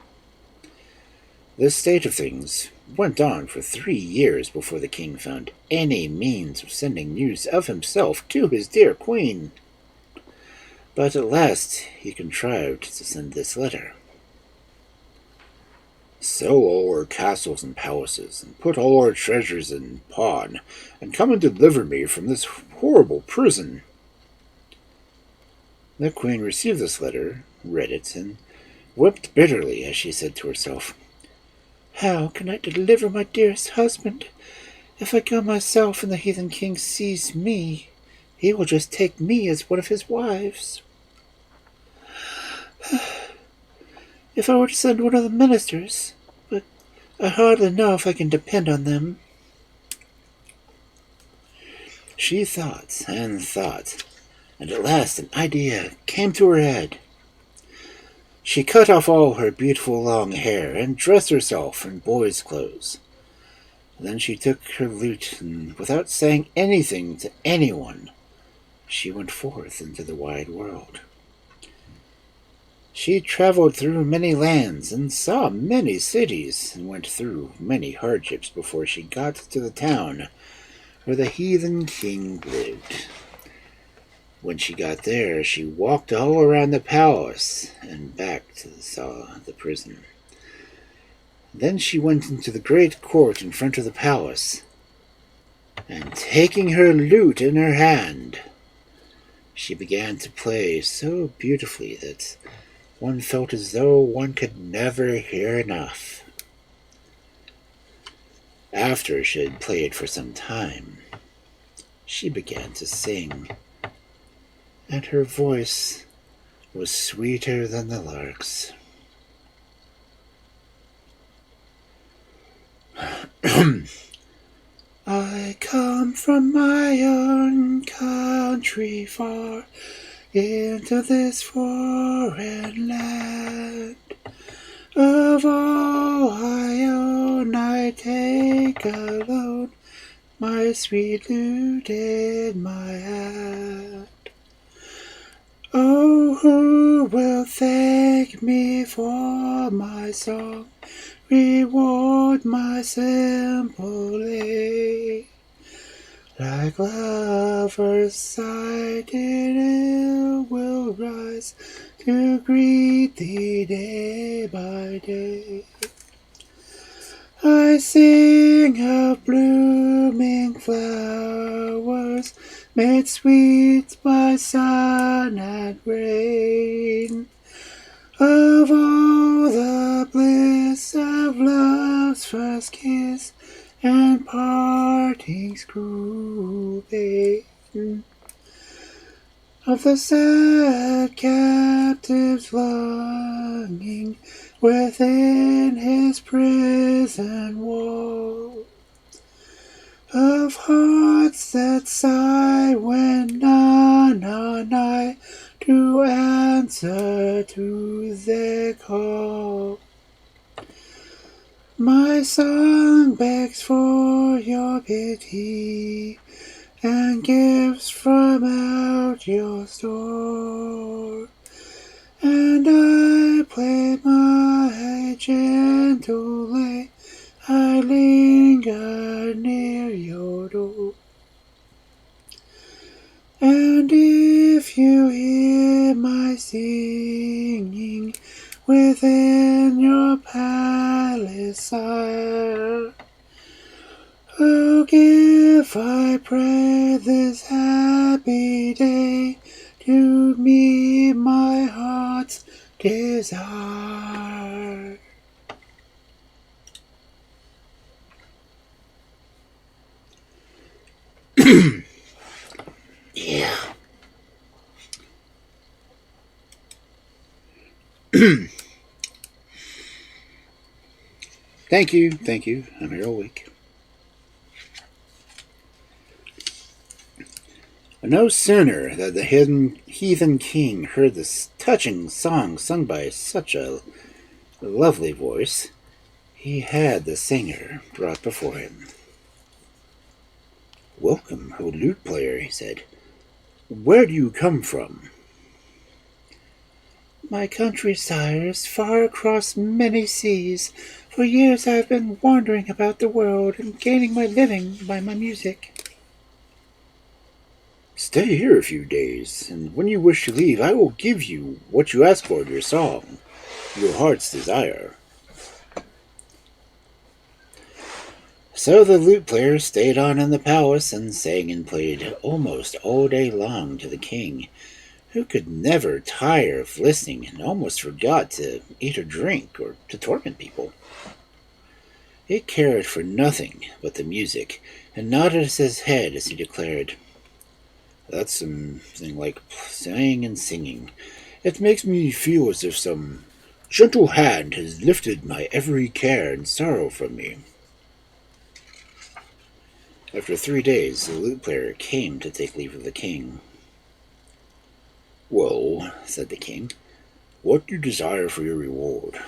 This state of things went on for 3 years before the king found any means of sending news of himself to his dear queen. But at last he contrived to send this letter. Sell all our castles and palaces, and put all our treasures in pawn, and come and deliver me from this horrible prison. The queen received this letter, read it, and wept bitterly as she said to herself, "How can I deliver my dearest husband? If I go myself and the heathen king sees me, he will just take me as one of his wives. If I were to send one of the ministers, but I hardly know if I can depend on them." She thought and thought, and at last an idea came to her head. She cut off all her beautiful long hair and dressed herself in boy's clothes. Then she took her lute, and without saying anything to anyone, she went forth into the wide world. She traveled through many lands and saw many cities, and went through many hardships before she got to the town where the heathen king lived. When she got there, she walked all around the palace and back to the prison. Then she went into the great court in front of the palace, and taking her lute in her hand, she began to play so beautifully that one felt as though one could never hear enough. After she had played for some time, she began to sing, and her voice was sweeter than the lark's. I come from my own country far into this foreign land. Of all I own, I take alone my sweet lute in my hand. Oh, who will thank me for my song, reward my simple lay? Like lovers sighted, it will rise to greet thee day by day. I sing of blooming flowers, made sweet by sun and rain, of all the bliss of love's first kiss and parting's cruel pain, of the sad captive's longing within his prison wall, of hearts that sigh when none are nigh to answer to their call. My song begs for your pity and gives from out your store, and I play my gentle lay, I linger near your door. And if you hear my singing within your palace, sire, oh, give, I pray, this happy day to me my heart's desire. Yeah. Thank you. I'm here all week. No sooner that the heathen king heard this touching song sung by such a lovely voice, he had the singer brought before him. "Welcome, O lute player," he said. "Where do you come from?" "My country, sire, is far across many seas. For years I have been wandering about the world and gaining my living by my music." "Stay here a few days, and when you wish to leave, I will give you what you ask for in your song, your heart's desire." So the lute player stayed on in the palace and sang and played almost all day long to the king, who could never tire of listening and almost forgot to eat or drink or to torment people. He cared for nothing but the music and nodded his head as he declared, "That's something like playing and singing. It makes me feel as if some gentle hand has lifted my every care and sorrow from me." After 3 days, the lute player came to take leave of the king. "Well," said the king, "what do you desire for your reward?"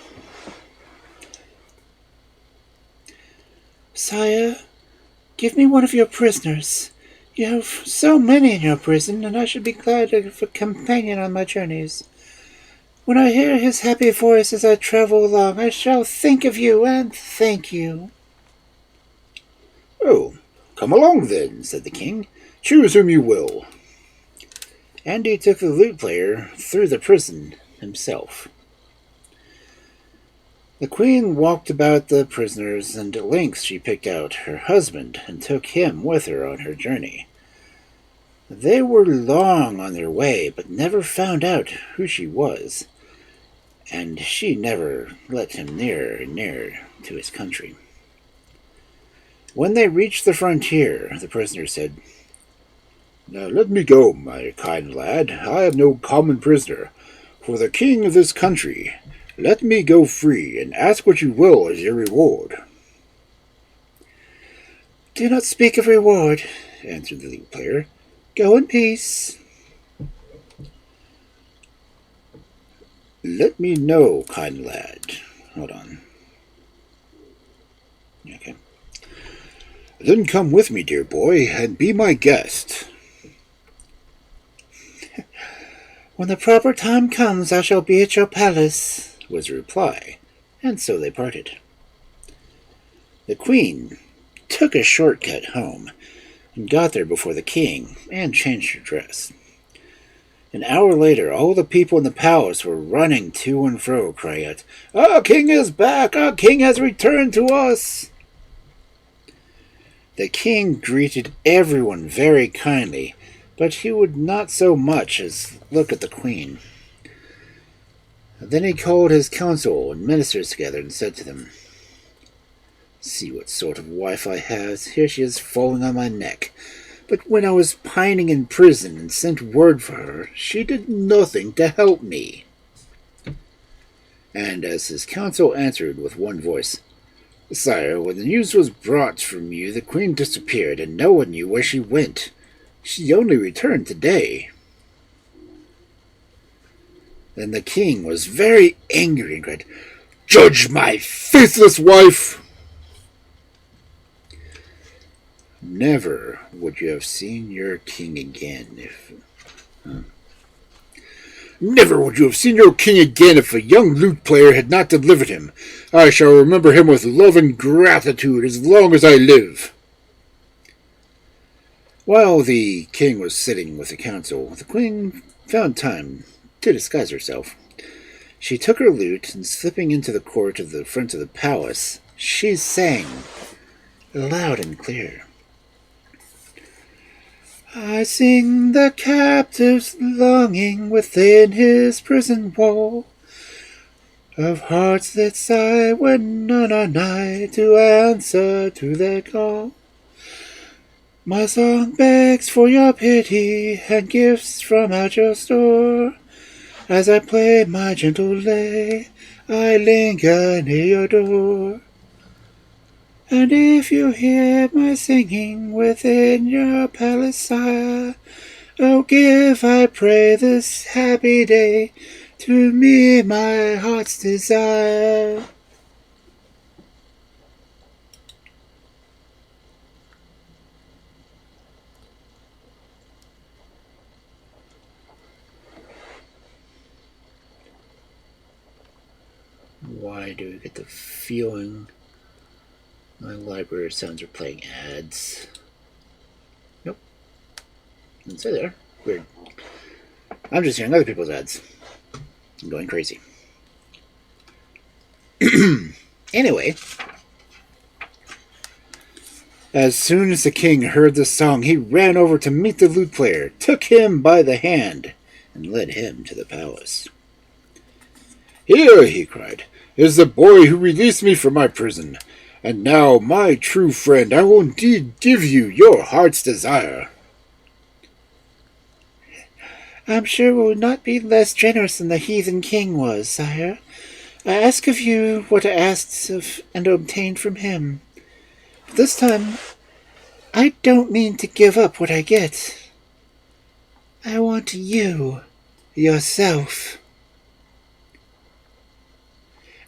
"Sire, give me one of your prisoners. You have so many in your prison, and I should be glad to have a companion on my journeys. When I hear his happy voice as I travel along, I shall think of you and thank you." "Oh, come along then," said the king. "Choose whom you will." And he took the lute player through the prison himself. The queen walked about the prisoners, and at length she picked out her husband and took him with her on her journey. They were long on their way, but never found out who she was, and she never let him nearer and nearer to his country. When they reached the frontier, the prisoner said, "Now let me go, my kind lad. I am no common prisoner. For the king of this country, let me go free, and ask what you will as your reward." "Do not speak of reward," answered the lute player. "Go in peace." "Let me know, kind lad." Hold on. Okay. "Then come with me, dear boy, and be my guest." "When the proper time comes, I shall be at your palace," was the reply, and so they parted. The queen took a shortcut home, and got there before the king, and changed her dress. An hour later, all the people in the palace were running to and fro, crying out, "Our king is back! Our king has returned to us!" The king greeted everyone very kindly, but he would not so much as look at the queen. Then he called his council and ministers together and said to them, "See what sort of wife I have. Here she is falling on my neck. But when I was pining in prison and sent word for her, she did nothing to help me." And as his council answered with one voice, "Sire, when the news was brought from you, the queen disappeared, and no one knew where she went. She only returned today." Then the king was very angry and cried, "Judge my faithless wife!" Never would you have seen your king again if... Never would you have seen your king again if a young lute player had not delivered him. I shall remember him with love and gratitude as long as I live. While the king was sitting with the council, the queen found time to disguise herself. She took her lute, and slipping into the court of the front of the palace, she sang, loud and clear, "I sing the captive's longing within his prison wall, of hearts that sigh when none are nigh to answer to their call. My song begs for your pity and gifts from out your store. As I play my gentle lay, I linger near your door. And if you hear my singing within your palace, sire, oh give, I pray, this happy day to me my heart's desire." Why do we get the feeling my library of sounds are playing ads? Nope. Didn't say there. Weird. I'm just hearing other people's ads. I'm going crazy. Anyway, as soon as the king heard the song, he ran over to meet the lute player, took him by the hand, and led him to the palace. "Here," he cried, "is the boy who released me from my prison. And now, my true friend, I will indeed give you your heart's desire." "I'm sure we will not be less generous than the heathen king was, sire. I ask of you what I asked of and obtained from him. But this time, I don't mean to give up what I get. I want you, yourself."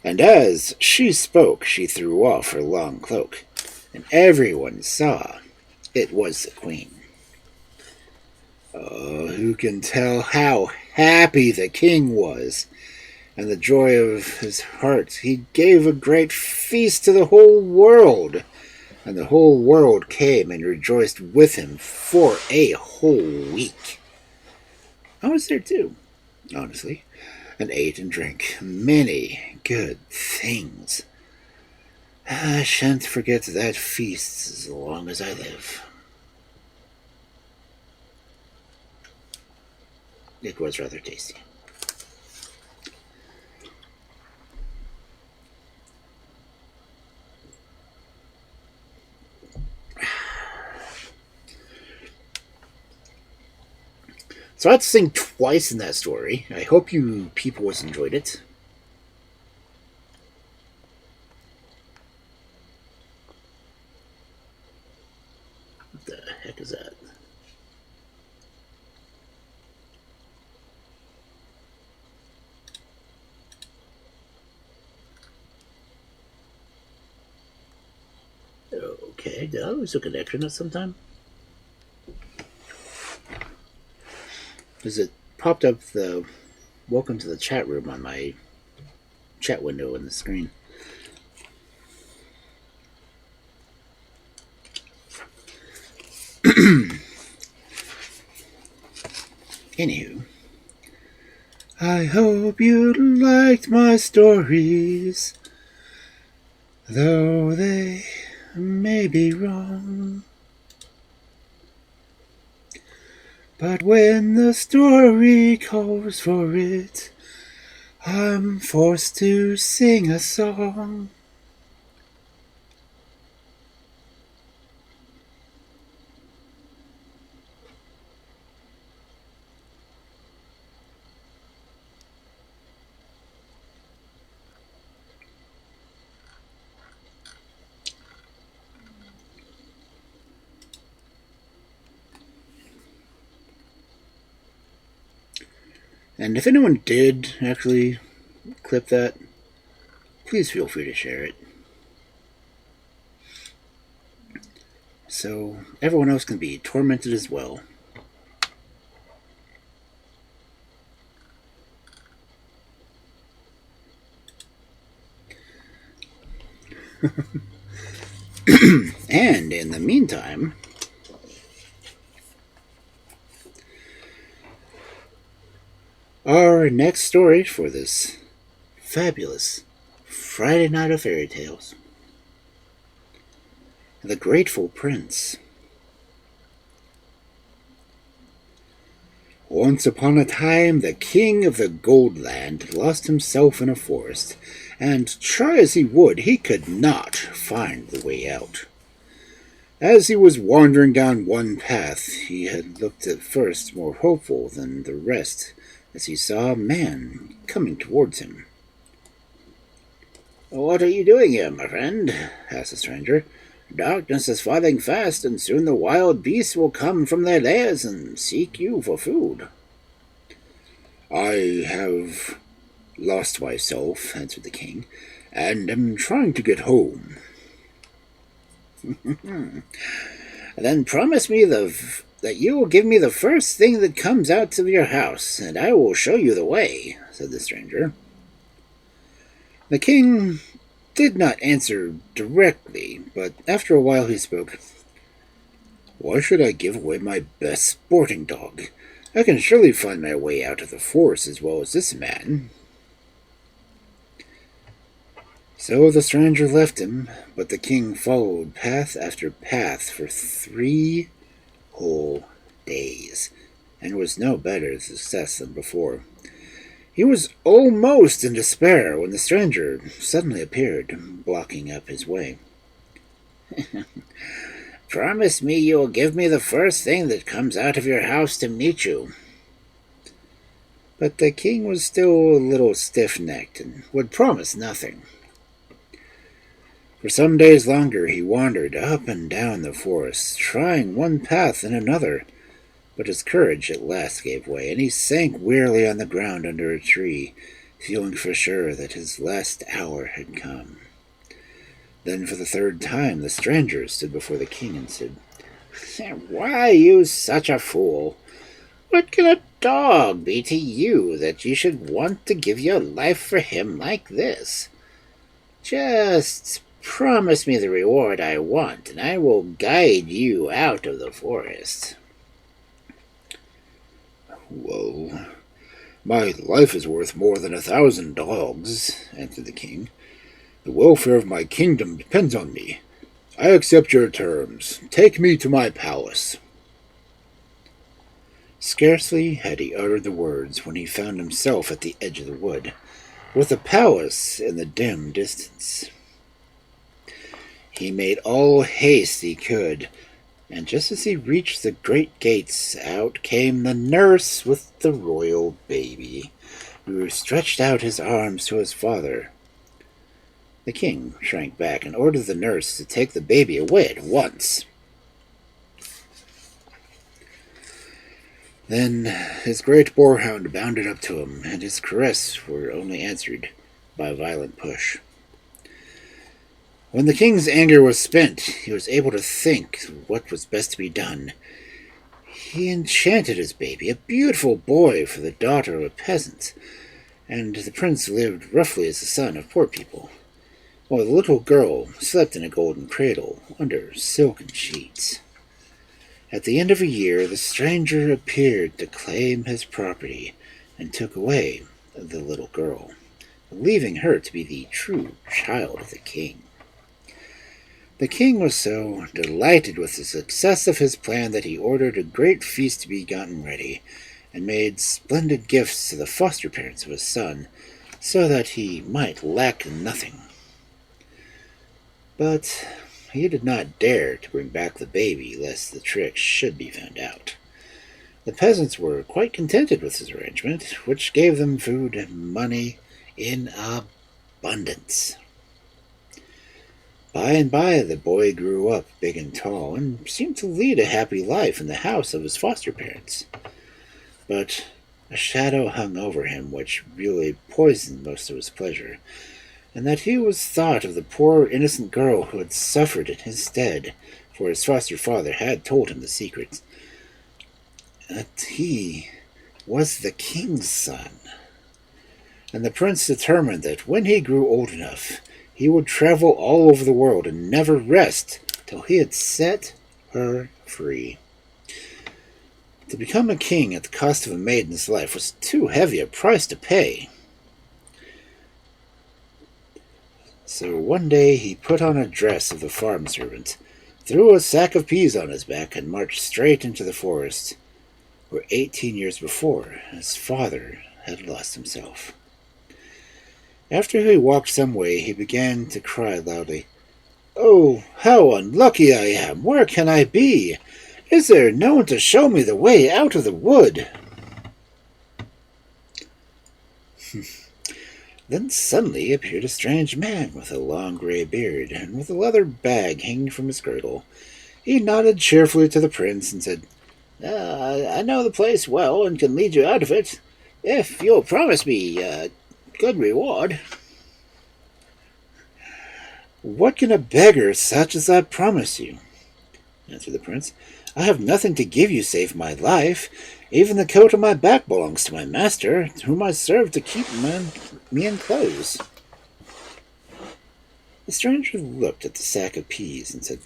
And as she spoke, she threw off her long cloak, and everyone saw it was the queen. Oh, who can tell how happy the king was, and the joy of his heart. He gave a great feast to the whole world, and the whole world came and rejoiced with him for a whole week. I was there too, honestly. and ate and drank many good things. I shan't forget that feast as long as I live. It was rather tasty. So I had to sing twice in that story. I hope you people enjoyed it. What the heck is that? Okay, did I lose a connection at some time? Because it popped up the welcome to the chat room on my chat window in the screen. Anywho, I hope you liked my stories, though they may be wrong. But when the story calls for it, I'm forced to sing a song. And if anyone did actually clip that, please feel free to share it, so everyone else can be tormented as well. And in the meantime, our next story for this fabulous Friday night of fairy tales: The Grateful Prince. Once upon a time, the king of the Gold Land lost himself in a forest, and try as he would, he could not find the way out. As he was wandering down one path, he had looked at first more hopeful than the rest as he saw a man coming towards him. "What are you doing here, my friend?" asked the stranger. "Darkness is falling fast, and soon the wild beasts will come from their lairs and seek you for food." "I have lost myself," answered the king, "and am trying to get home." "Then promise me that you will give me the first thing that comes out of your house, and I will show you the way," said the stranger. The king did not answer directly, but after a while he spoke. "Why should I give away my best sporting dog? I can surely find my way out of the forest as well as this man." So the stranger left him, but the king followed path after path for 3 whole days, and was no better success than before. He was almost in despair when the stranger suddenly appeared, blocking up his way. "Promise me you will give me the first thing that comes out of your house to meet you." But the king was still a little stiff-necked and would promise nothing. For some days longer he wandered up and down the forest, trying one path and another, but his courage at last gave way, and he sank wearily on the ground under a tree, feeling for sure that his last hour had come. Then for the 3rd time the stranger stood before the king and said, "Why are you such a fool? What can a dog be to you that you should want to give your life for him like this? Just promise me the reward I want, and I will guide you out of the forest." "Well, My life is worth more than 1,000 dogs, answered the king. The welfare of my kingdom depends on me. I accept your terms. Take me to my palace. Scarcely had he uttered the words when he found himself at the edge of the wood, with the palace in the dim distance. He made all haste he could, and just as he reached the great gates, out came the nurse with the royal baby, who stretched out his arms to his father. The king shrank back and ordered the nurse to take the baby away at once. Then his great boarhound bounded up to him, and his caresses were only answered by a violent push. When the king's anger was spent, he was able to think what was best to be done. He enchanted his baby, a beautiful boy, for the daughter of a peasant, and the prince lived roughly as the son of poor people, while the little girl slept in a golden cradle under silken sheets. At the end of a year, the stranger appeared to claim his property and took away the little girl, believing her to be the true child of the king. The king was so delighted with the success of his plan that he ordered a great feast to be gotten ready, and made splendid gifts to the foster parents of his son, so that he might lack nothing. But he did not dare to bring back the baby, lest the trick should be found out. The peasants were quite contented with his arrangement, which gave them food and money in abundance. By and by, the boy grew up big and tall, and seemed to lead a happy life in the house of his foster parents. But a shadow hung over him which really poisoned most of his pleasure, and that he was thought of the poor innocent girl who had suffered in his stead, for his foster father had told him the secret, that he was the king's son. And the prince determined that when he grew old enough, he would travel all over the world and never rest till he had set her free. To become a king at the cost of a maiden's life was too heavy a price to pay. So one day he put on a dress of the farm servant, threw a sack of peas on his back, and marched straight into the forest, where 18 years before his father had lost himself. After he walked some way, he began to cry loudly, "Oh, how unlucky I am! Where can I be? Is there no one to show me the way out of the wood?" Then suddenly appeared a strange man with a long gray beard, and with a leather bag hanging from his girdle. He nodded cheerfully to the prince and said, "I know the place well and can lead you out of it, if you'll promise me a good reward." "What can a beggar such as that promise you?" answered the prince. "I have nothing to give you save my life. Even the coat on my back belongs to my master, whom I serve to keep me in clothes." The stranger looked at the sack of peas and said,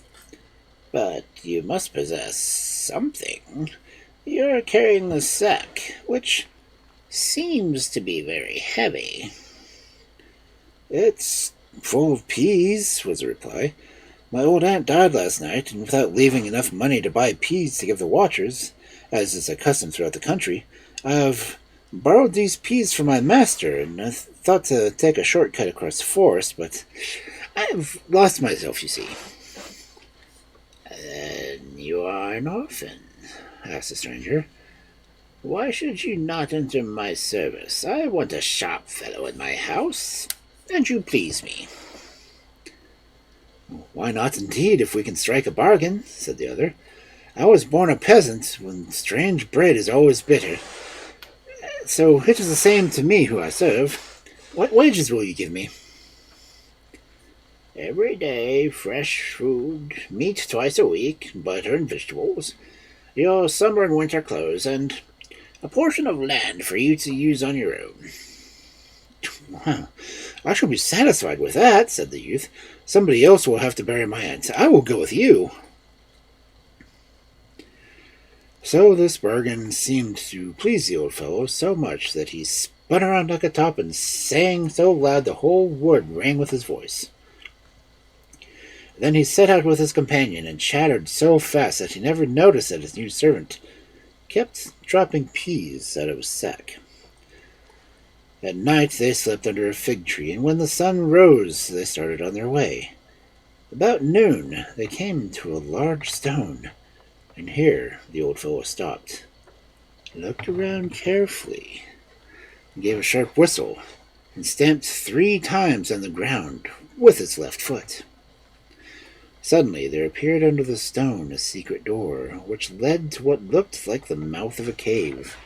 "But you must possess something. You're carrying the sack, which seems to be very heavy." "It's full of peas," was the reply. "My old aunt died last night, and without leaving enough money to buy peas to give the watchers, as is a custom throughout the country, I have borrowed these peas from my master, and I thought to take a shortcut across the forest, but I've lost myself, you see." "Then you are an orphan?" asked the stranger. "Why should you not enter my service? I want a sharp fellow in my house, and you please me." "Why not, indeed, if we can strike a bargain?" said the other. "I was born a peasant, when strange bread is always bitter. So it is the same to me who I serve. What wages will you give me?" "Every day, fresh food, meat twice a week, butter and vegetables, your summer and winter clothes, and a portion of land for you to use on your own." "Well, I shall be satisfied with that," said the youth. "Somebody else will have to bury my aunt. I will go with you." So this bargain seemed to please the old fellow so much that he spun around like a top and sang so loud the whole wood rang with his voice. Then he set out with his companion and chattered so fast that he never noticed that his new servant kept dropping peas out of his sack. At night they slept under a fig tree, and when the sun rose they started on their way. About noon they came to a large stone, and here the old fellow stopped, looked around carefully, gave a sharp whistle, and stamped 3 times on the ground with his left foot. Suddenly there appeared under the stone a secret door, which led to what looked like the mouth of a cave.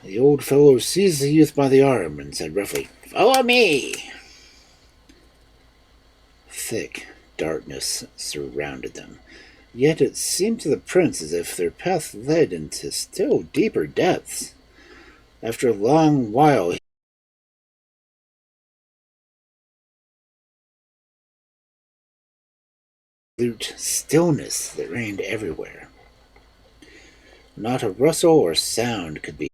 The old fellow seized the youth by the arm and said roughly, "Follow me!" Thick darkness surrounded them, yet it seemed to the prince as if their path led into still deeper depths. After a long while, absolute stillness that reigned everywhere. Not a rustle or sound could be